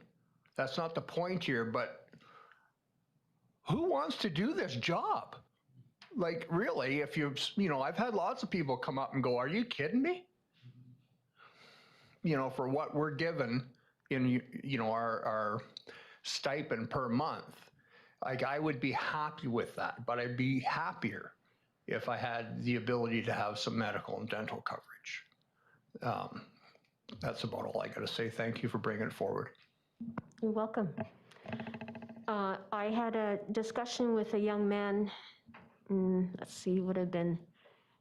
That's not the point here, but who wants to do this job? Like, really, if you know, I've had lots of people come up and go, are you kidding me? You know, for what we're given in, you know, our stipend per month. Like, I would be happy with that, but I'd be happier if I had the ability to have some medical and dental coverage. That's about all I got to say. Thank you for bringing it forward. You're welcome. I had a discussion with a young man, let's see, would have been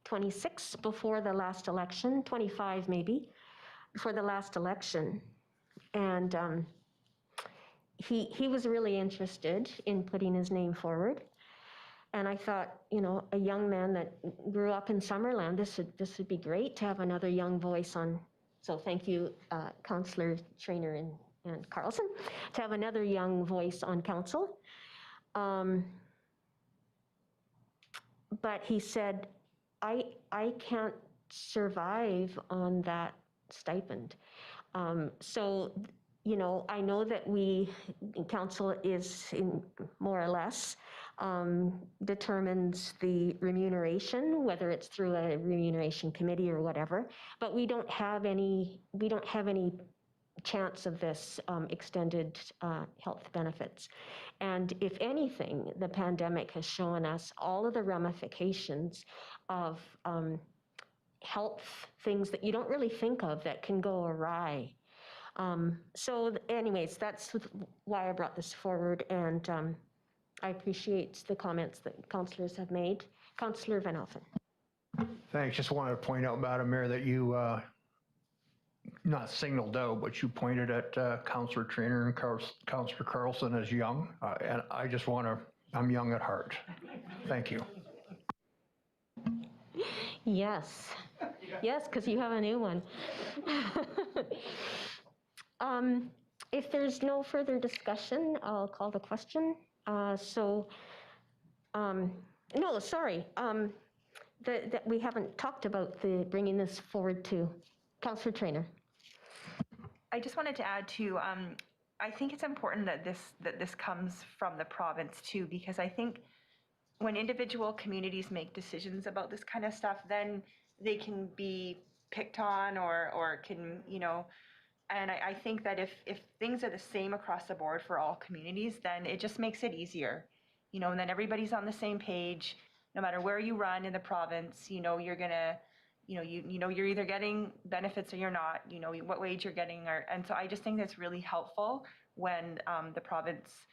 26 before the last election, 25 maybe, before the last election. And he was really interested in putting his name forward. And I thought, you know, a young man that grew up in Summerland, this would be great to have another young voice on. So thank you, Councillor Trainer and Carlson, to have another young voice on council. But he said, I can't survive on that stipend. So, you know, I know that council is in more or less determines the remuneration, whether it's through a remuneration committee or whatever, but we don't have any chance of this extended health benefits. And if anything, the pandemic has shown us all of the ramifications of health things that you don't really think of that can go awry. So anyways, that's why I brought this forward, and I appreciate the comments that councillors have made. Councillor Van Alphen. Thanks. Just wanted to point out, Madam Mayor, that you not signaled out, but you pointed at Councillor Trainer and Councillor Carlson as young. And I just want to, I'm young at heart. Thank you. Yes, yes, because you have a new one. If there's no further discussion, I'll call the question. No, sorry, that we haven't talked about bringing this forward to Councillor Trainer. I just wanted to add to, I think it's important that this comes from the province too, because I think when individual communities make decisions about this kind of stuff, then they can be picked on or can, you know, and I think that if things are the same across the board for all communities, then it just makes it easier, you know, and then everybody's on the same page, no matter where you run in the province, you know, you're gonna, you know, you're either getting benefits or you're not, you know, what wage you're getting, and so I just think that's really helpful when the province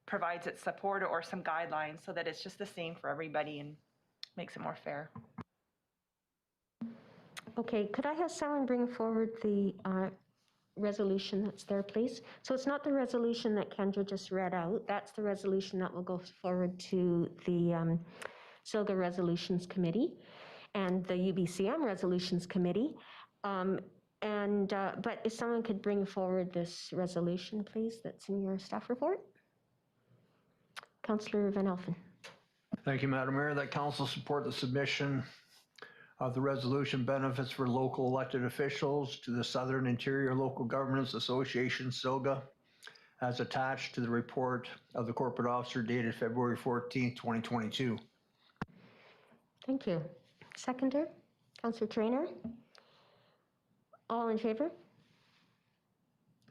provides its support or some guidelines so that it's just the same for everybody and makes it more fair. Okay, could I have someone bring forward the resolution that's there, please? So it's not the resolution that Kendra just read out. That's the resolution that will go forward to the SILGA Resolutions Committee and the UBCM Resolutions Committee. But if someone could bring forward this resolution, please, that's in your staff report. Councillor Van Alphen. Thank you, Madam Mayor. That council support the submission of the resolution benefits for local elected officials to the Southern Interior Local Governments Association, SILGA, as attached to the report of the corporate officer dated February 14th, 2022. Thank you. Seconder, Councillor Trainer. All in favor?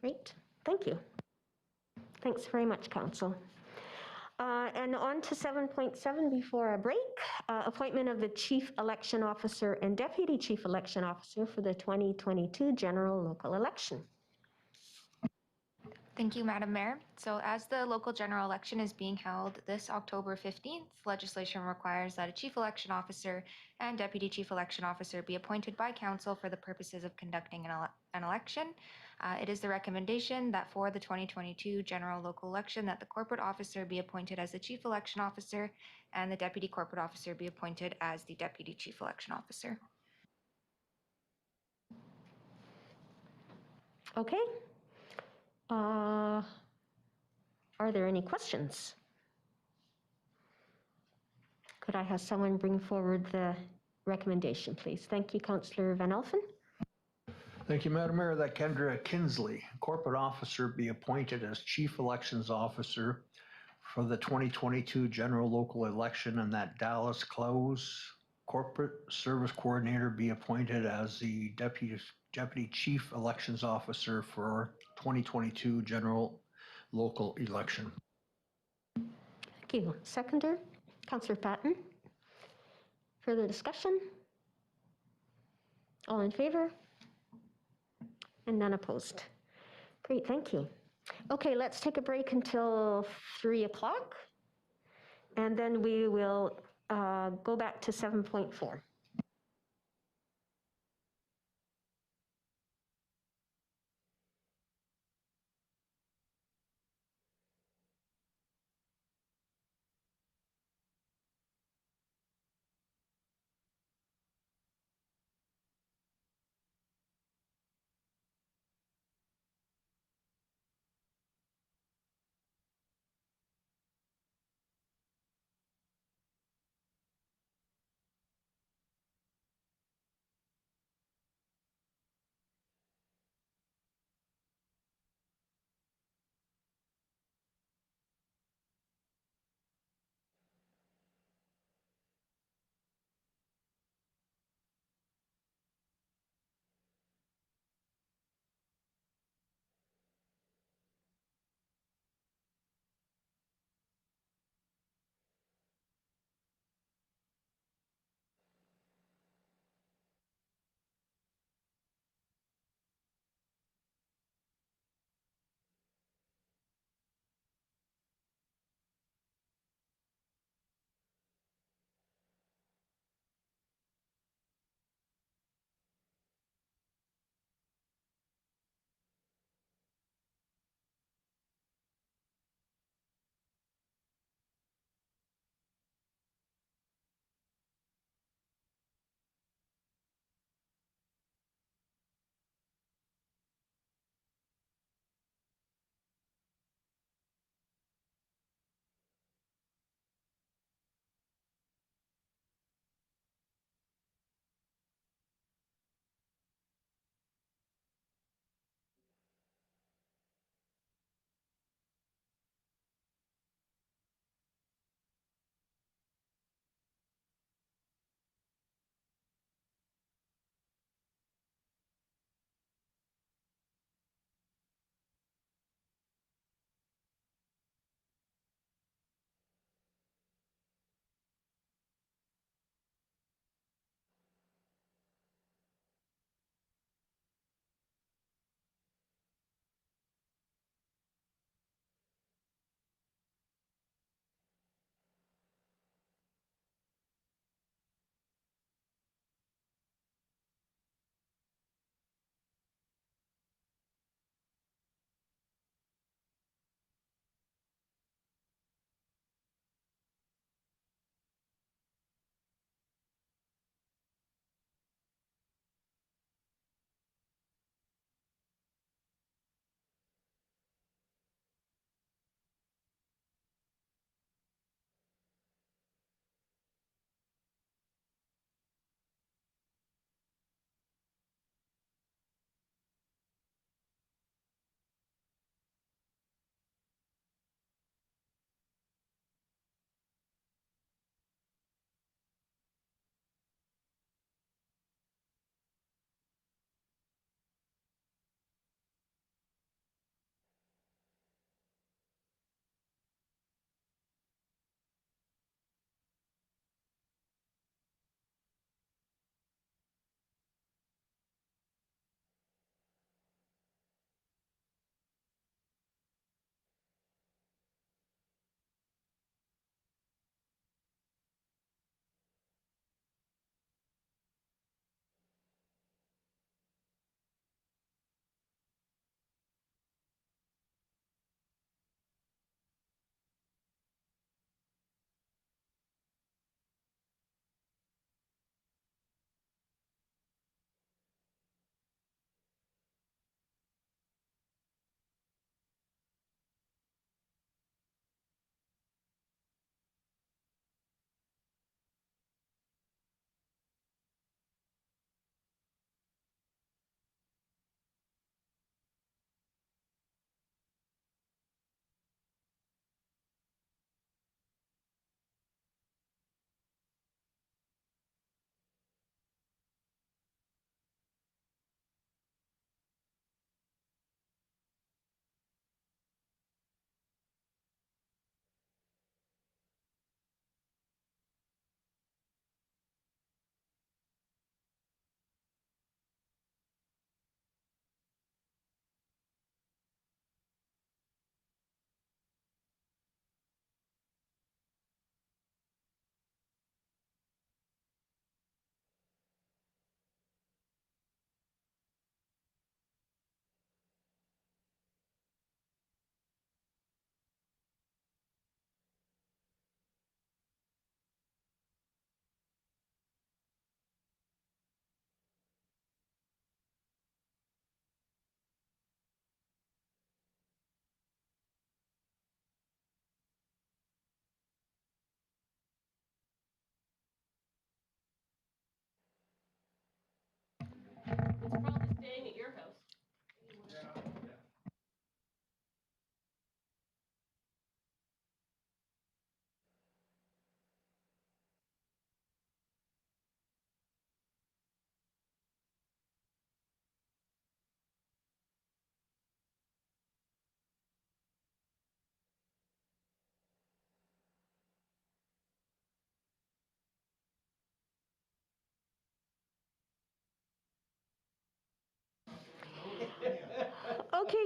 Great, thank you. Thanks very much, Council. And on to 7.7 before a break, appointment of the Chief Election Officer and Deputy Chief Election Officer for the 2022 general local election. Thank you, Madam Mayor. So as the local general election is being held this October 15th, legislation requires that a chief election officer and deputy chief election officer be appointed by council for the purposes of conducting an election. It is the recommendation that for the 2022 general local election that the corporate officer be appointed as the chief election officer and the deputy corporate officer be appointed as the deputy chief election officer. Okay. Are there any questions? Could I have someone bring forward the recommendation, please? Thank you, Councillor Van Alphen. Thank you, Madam Mayor. That Kendra Kinsley, corporate officer, be appointed as chief elections officer for the 2022 general local election, and that Dallas Close, corporate service coordinator, be appointed as the deputy chief elections officer for 2022 general local election. Thank you. Seconder, Councillor Patton. Further discussion? All in favor? And none opposed. Great, thank you. Okay, let's take a break until 3 o'clock, and then we will go back to 7.4.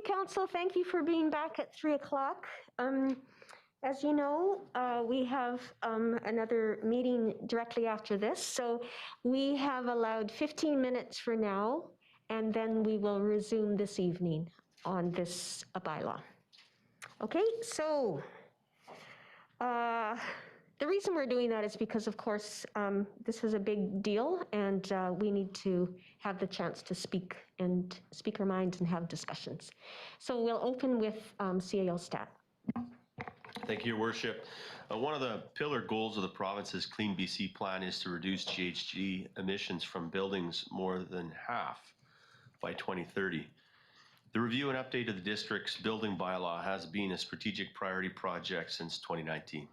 Council. Thank you for being back at 3 o'clock. As you know, we have another meeting directly after this. So we have allowed 15 minutes for now, and then we will resume this evening on this bylaw. Okay, so the reason we're doing that is because, of course, this is a big deal, and we need to have the chance to speak our minds and have discussions. So we'll open with CAO Stat. Thank you, Your Worship. One of the pillar goals of the province's Clean BC plan is to reduce GHG emissions from buildings more than half by 2030. The review and update of the district's building bylaw has been a strategic priority project since 2019.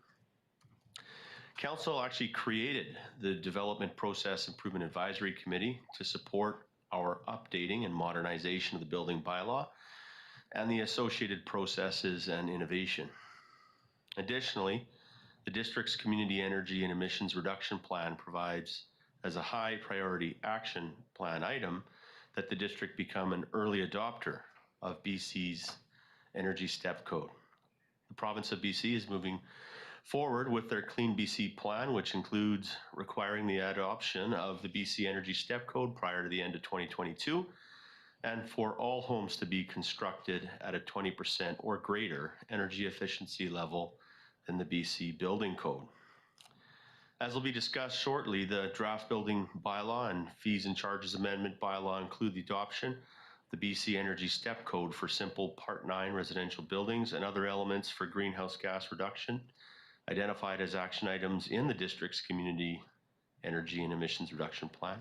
Council actually created the Development Process Improvement Advisory Committee to support our updating and modernization of the building bylaw and the associated processes and innovation. Additionally, the district's community energy and emissions reduction plan provides as a high priority action plan item that the district become an early adopter of BC's Energy Step Code. The province of BC is moving forward with their Clean BC plan, which includes requiring the adoption of the BC Energy Step Code prior to the end of 2022, and for all homes to be constructed at a 20% or greater energy efficiency level than the BC Building Code. As will be discussed shortly, the draft building bylaw and fees and charges amendment bylaw include the adoption of the BC Energy Step Code for simple Part 9 residential buildings and other elements for greenhouse gas reduction, identified as action items in the district's community energy and emissions reduction plan.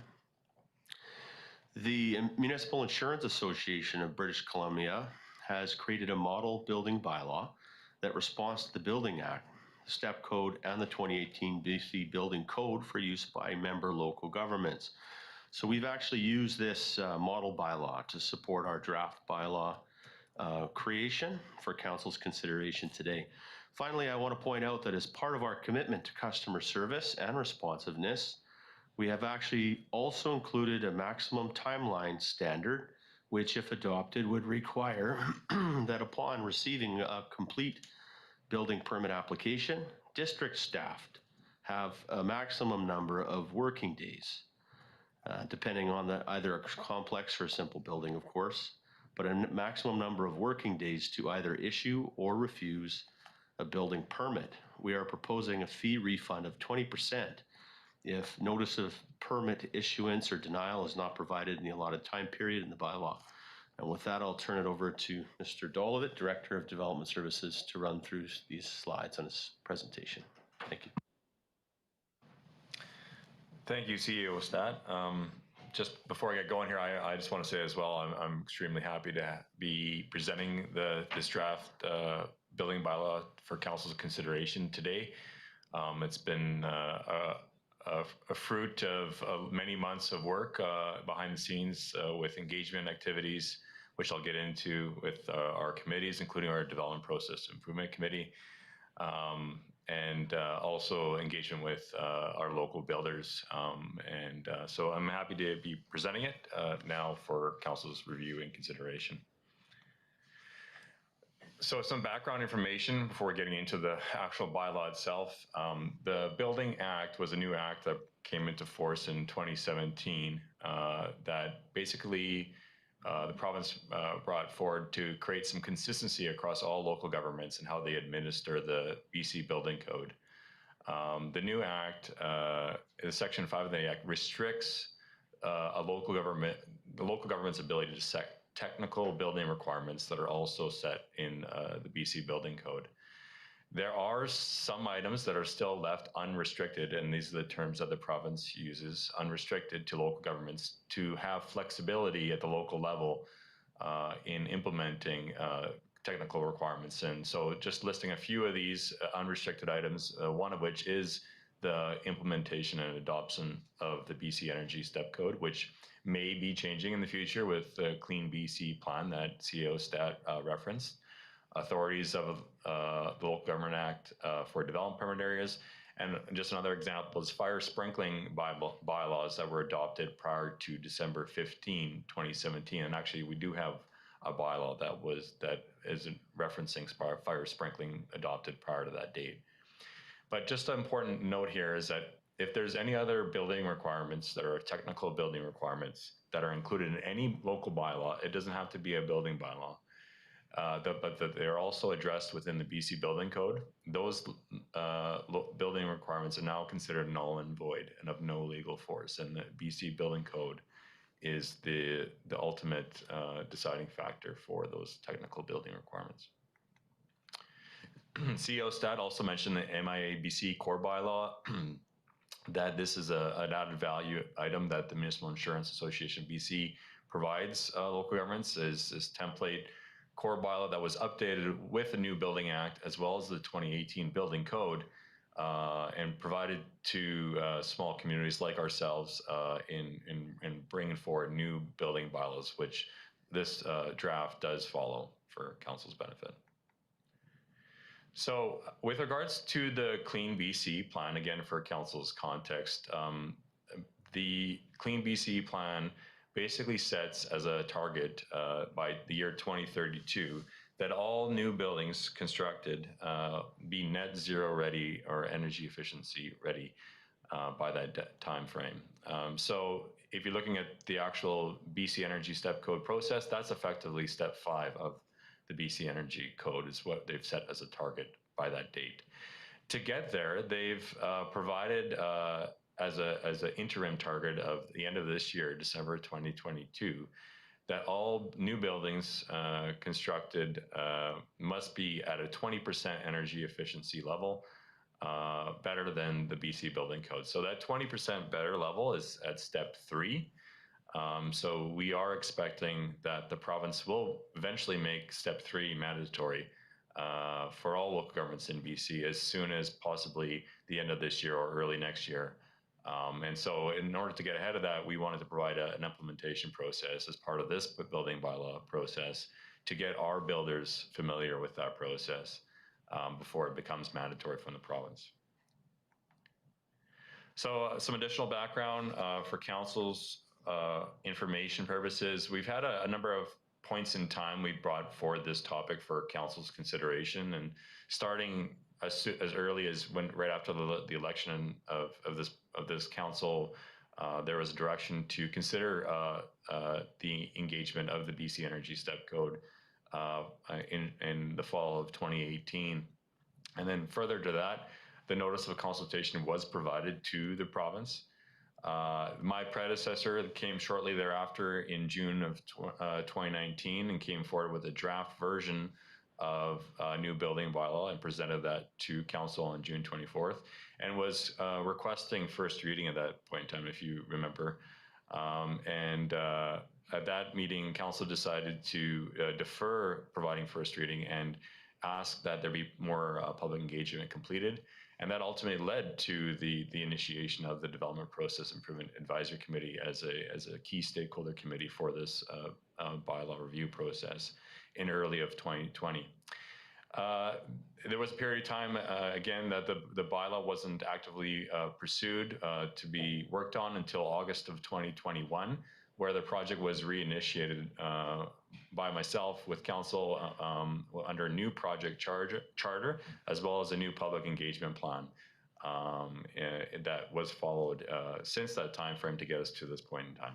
The Municipal Insurance Association of British Columbia has created a model building bylaw that responds to the Building Act, the Step Code, and the 2018 BC Building Code for use by member local governments. So we've actually used this model bylaw to support our draft bylaw creation for Council's consideration today. Finally, I want to point out that as part of our commitment to customer service and responsiveness, we have actually also included a maximum timeline standard, which, if adopted, would require that upon receiving a complete building permit application, district staff have a maximum number of working days, depending on either a complex or a simple building, of course, but a maximum number of working days to either issue or refuse a building permit. We are proposing a fee refund of 20% if notice of permit issuance or denial is not provided in the allotted time period in the bylaw. And with that, I'll turn it over to Mr. Dolovit, Director of Development Services, to run through these slides on his presentation. Thank you. Thank you, CEO Stat. Just before I get going here, I just want to say as well, I'm extremely happy to be presenting this draft building bylaw for Council's consideration today. It's been a fruit of many months of work behind the scenes with engagement activities, which I'll get into with our committees, including our Development Process Improvement Committee, and also engagement with our local builders. So I'm happy to be presenting it now for Council's review and consideration. So some background information before getting into the actual bylaw itself. The Building Act was a new act that came into force in 2017 that basically the province brought forward to create some consistency across all local governments and how they administer the BC Building Code. The new act, Section 5 of the act, restricts the local government's ability to set technical building requirements that are also set in the BC Building Code. There are some items that are still left unrestricted, and these are the terms that the province uses, unrestricted to local governments to have flexibility at the local level in implementing technical requirements. And so just listing a few of these unrestricted items, one of which is the implementation and adoption of the BC Energy Step Code, which may be changing in the future with the Clean BC plan that CEO Stat referenced. Authorities of the Local Government Act for development permit areas. And just another example is fire sprinkling bylaws that were adopted prior to December 15, 2017. And actually, we do have a bylaw that is referencing fire sprinkling adopted prior to that date. But just an important note here is that if there's any other building requirements that are technical building requirements that are included in any local bylaw, it doesn't have to be a building bylaw, but that they're also addressed within the BC Building Code. Those building requirements are now considered null and void and of no legal force. And the BC Building Code is the ultimate deciding factor for those technical building requirements. CEO Stat also mentioned the MIA-BC core bylaw, that this is an added value item that the Municipal Insurance Association of BC provides local governments as template core bylaw that was updated with the new Building Act as well as the 2018 Building Code, and provided to small communities like ourselves in bringing forward new building bylaws, which this draft does follow for Council's benefit. So with regards to the Clean BC plan, again, for Council's context, the Clean BC plan basically sets as a target by the year 2032 that all new buildings constructed be net zero ready or energy efficiency ready by that time frame. So if you're looking at the actual BC Energy Step Code process, that's effectively step 5 of the BC Energy Code is what they've set as a target by that date. To get there, they've provided as an interim target of the end of this year, December 2022, that all new buildings constructed must be at a 20% energy efficiency level, better than the BC Building Code. So that 20% better level is at step 3. So we are expecting that the province will eventually make step 3 mandatory for all local governments in BC as soon as possibly the end of this year or early next year. And so in order to get ahead of that, we wanted to provide an implementation process as part of this building bylaw process to get our builders familiar with that process before it becomes mandatory from the province. So some additional background for Council's information purposes. We've had a number of points in time we brought forward this topic for Council's consideration, and starting as early as right after the election of this Council, there was a direction to consider the engagement of the BC Energy Step Code in the fall of 2018, and then further to that, the notice of consultation was provided to the province. My predecessor came shortly thereafter in June of 2019 and came forward with a draft version of a new building bylaw and presented that to Council on June 24th and was requesting first reading at that point in time, if you remember. At that meeting, Council decided to defer providing first reading and ask that there be more public engagement completed. And that ultimately led to the initiation of the Development Process Improvement Advisory Committee as a key stakeholder committee for this bylaw review process in early of 2020. There was a period of time, again, that the bylaw wasn't actively pursued to be worked on until August of 2021, where the project was reinitiated by myself with Council under a new project charter, as well as a new public engagement plan that was followed since that time frame to get us to this point in time.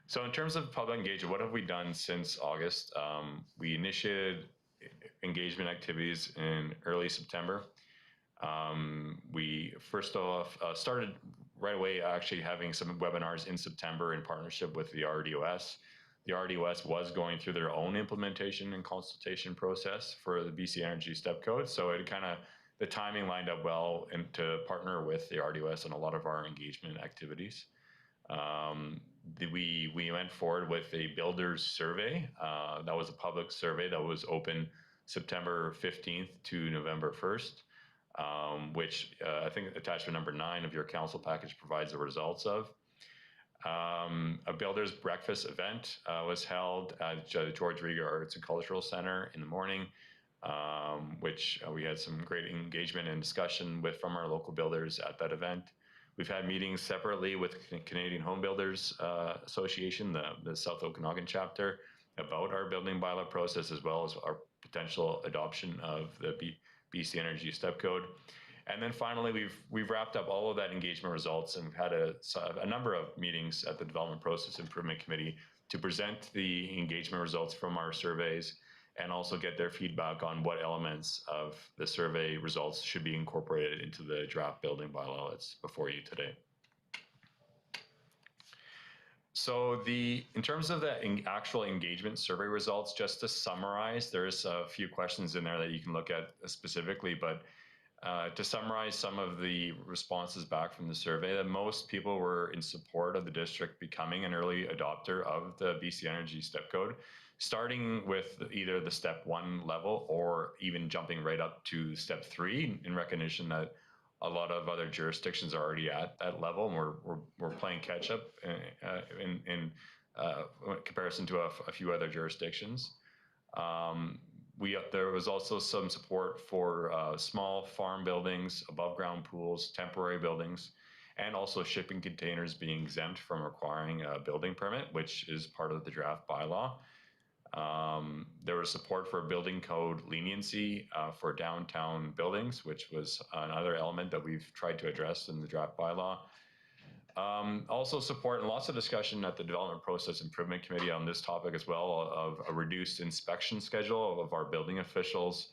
So in terms of public engagement, what have we done since August? We initiated engagement activities in early September. We first off started right away actually having some webinars in September in partnership with the RDOS. The RDOS was going through their own implementation and consultation process for the BC Energy Step Code. So it kind of, the timing lined up well and to partner with the RDOS on a lot of our engagement activities. We went forward with a builders survey. That was a public survey that was open September 15th to November 1st, which I think attachment number 9 of your Council package provides the results of. A builders breakfast event was held at the George Rieger Arts and Cultural Center in the morning, which we had some great engagement and discussion from our local builders at that event. We've had meetings separately with Canadian Home Builders Association, the South Okanagan chapter, about our building bylaw process, as well as our potential adoption of the BC Energy Step Code. And then finally, we've wrapped up all of that engagement results, and we've had a number of meetings at the Development Process Improvement Committee to present the engagement results from our surveys and also get their feedback on what elements of the survey results should be incorporated into the draft building bylaw that's before you today. So in terms of the actual engagement survey results, just to summarize, there's a few questions in there that you can look at specifically, but to summarize some of the responses back from the survey, that most people were in support of the district becoming an early adopter of the BC Energy Step Code, starting with either the step 1 level or even jumping right up to step 3 in recognition that a lot of other jurisdictions are already at that level, and we're playing catch up in comparison to a few other jurisdictions. There was also some support for small farm buildings, above ground pools, temporary buildings, and also shipping containers being exempt from requiring a building permit, which is part of the draft bylaw. There was support for building code leniency for downtown buildings, which was another element that we've tried to address in the draft bylaw. Also support and lots of discussion at the Development Process Improvement Committee on this topic as well, of a reduced inspection schedule of our building officials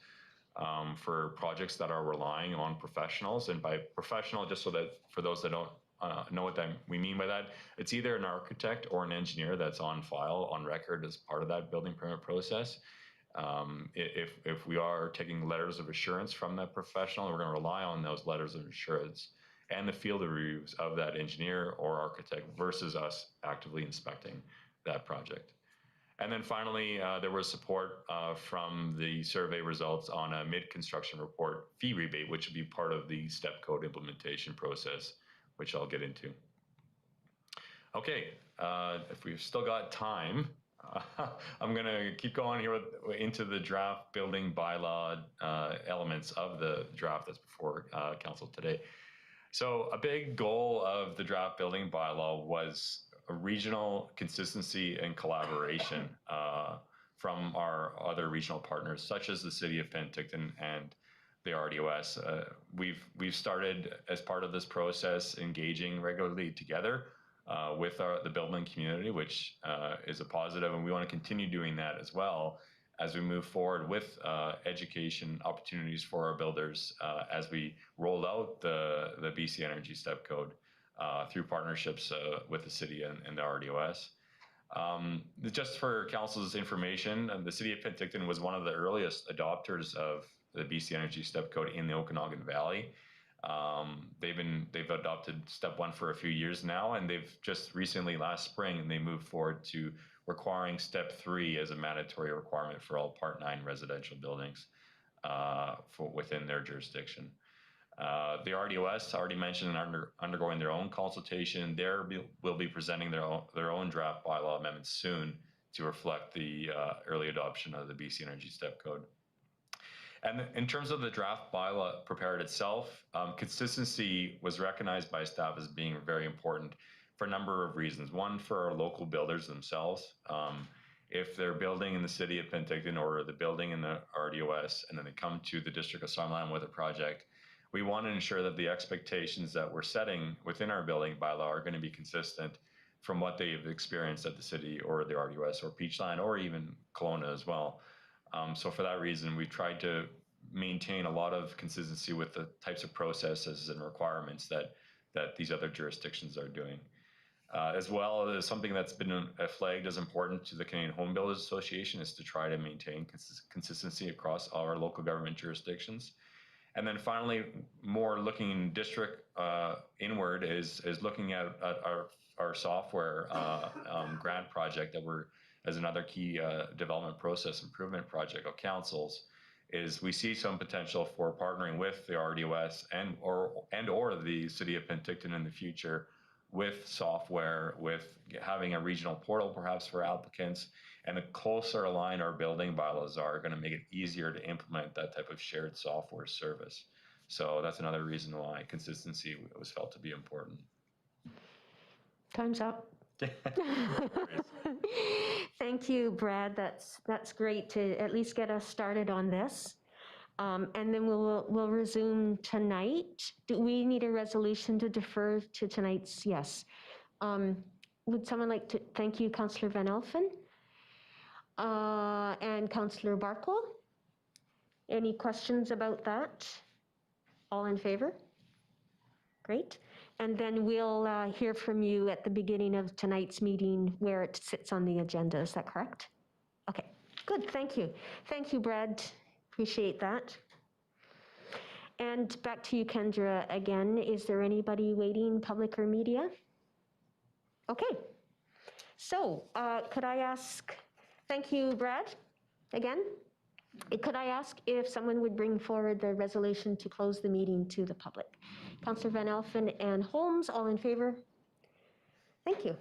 for projects that are relying on professionals. And by professional, just so that for those that don't know what we mean by that, it's either an architect or an engineer that's on file, on record as part of that building permit process. If we are taking letters of assurance from that professional, we're going to rely on those letters of assurance and the field reviews of that engineer or architect versus us actively inspecting that project. And then finally, there was support from the survey results on a mid-construction report fee rebate, which would be part of the step code implementation process, which I'll get into. Okay, if we've still got time, I'm going to keep going here into the draft building bylaw elements of the draft that's before council today. So a big goal of the draft building bylaw was a regional consistency and collaboration from our other regional partners, such as the City of Penticton and the RDOS. We've started, as part of this process, engaging regularly together with the building community, which is a positive, and we want to continue doing that as well as we move forward with education opportunities for our builders as we roll out the BC Energy Step Code through partnerships with the city and the RDOS. Just for council's information, the City of Penticton was one of the earliest adopters of the BC Energy Step Code in the Okanagan Valley. They've adopted step 1 for a few years now, and they've just recently, last spring, they moved forward to requiring step 3 as a mandatory requirement for all Part 9 residential buildings within their jurisdiction. The RDOS already mentioned undergoing their own consultation. Will be presenting their own draft bylaw amendments soon to reflect the early adoption of the BC Energy Step Code. And in terms of the draft bylaw prepared itself, consistency was recognized by staff as being very important for a number of reasons. One, for our local builders themselves. If they're building in the City of Penticton or the building in the RDOS, and then they come to the District of Summerland with a project, we want to ensure that the expectations that we're setting within our building bylaw are going to be consistent from what they've experienced at the city or the RDOS or Peachland or even Kelowna as well. So for that reason, we tried to maintain a lot of consistency with the types of processes and requirements that these other jurisdictions are doing. As well as something that's been flagged as important to the Canadian Home Builders Association is to try to maintain consistency across all our local government jurisdictions. And then finally, more looking district inward is looking at our software grant project that we're, as another key development process improvement project of councils, is we see some potential for partnering with the RDOS and or the City of Penticton in the future with software, with having a regional portal perhaps for applicants, and the closer aligned our building bylaws are going to make it easier to implement that type of shared software service. So that's another reason why consistency was felt to be important. Time's up. Thank you, Brad. That's great to at least get us started on this. And then we'll resume tonight. Do we need a resolution to defer to tonight's? Yes. Would someone like to, thank you, Councillor Van Elfen and Councillor Barkle. Any questions about that? All in favor? Great. And then we'll hear from you at the beginning of tonight's meeting where it sits on the agenda. Is that correct? Okay, good. Thank you. Thank you, Brad. Appreciate that. And back to you, Kendra, again. Is there anybody waiting, public or media? Okay. So could I ask, thank you, Brad, again. Could I ask if someone would bring forward the resolution to close the meeting to the public? Councillor Van Elfen and Holmes, all in favor? Thank you.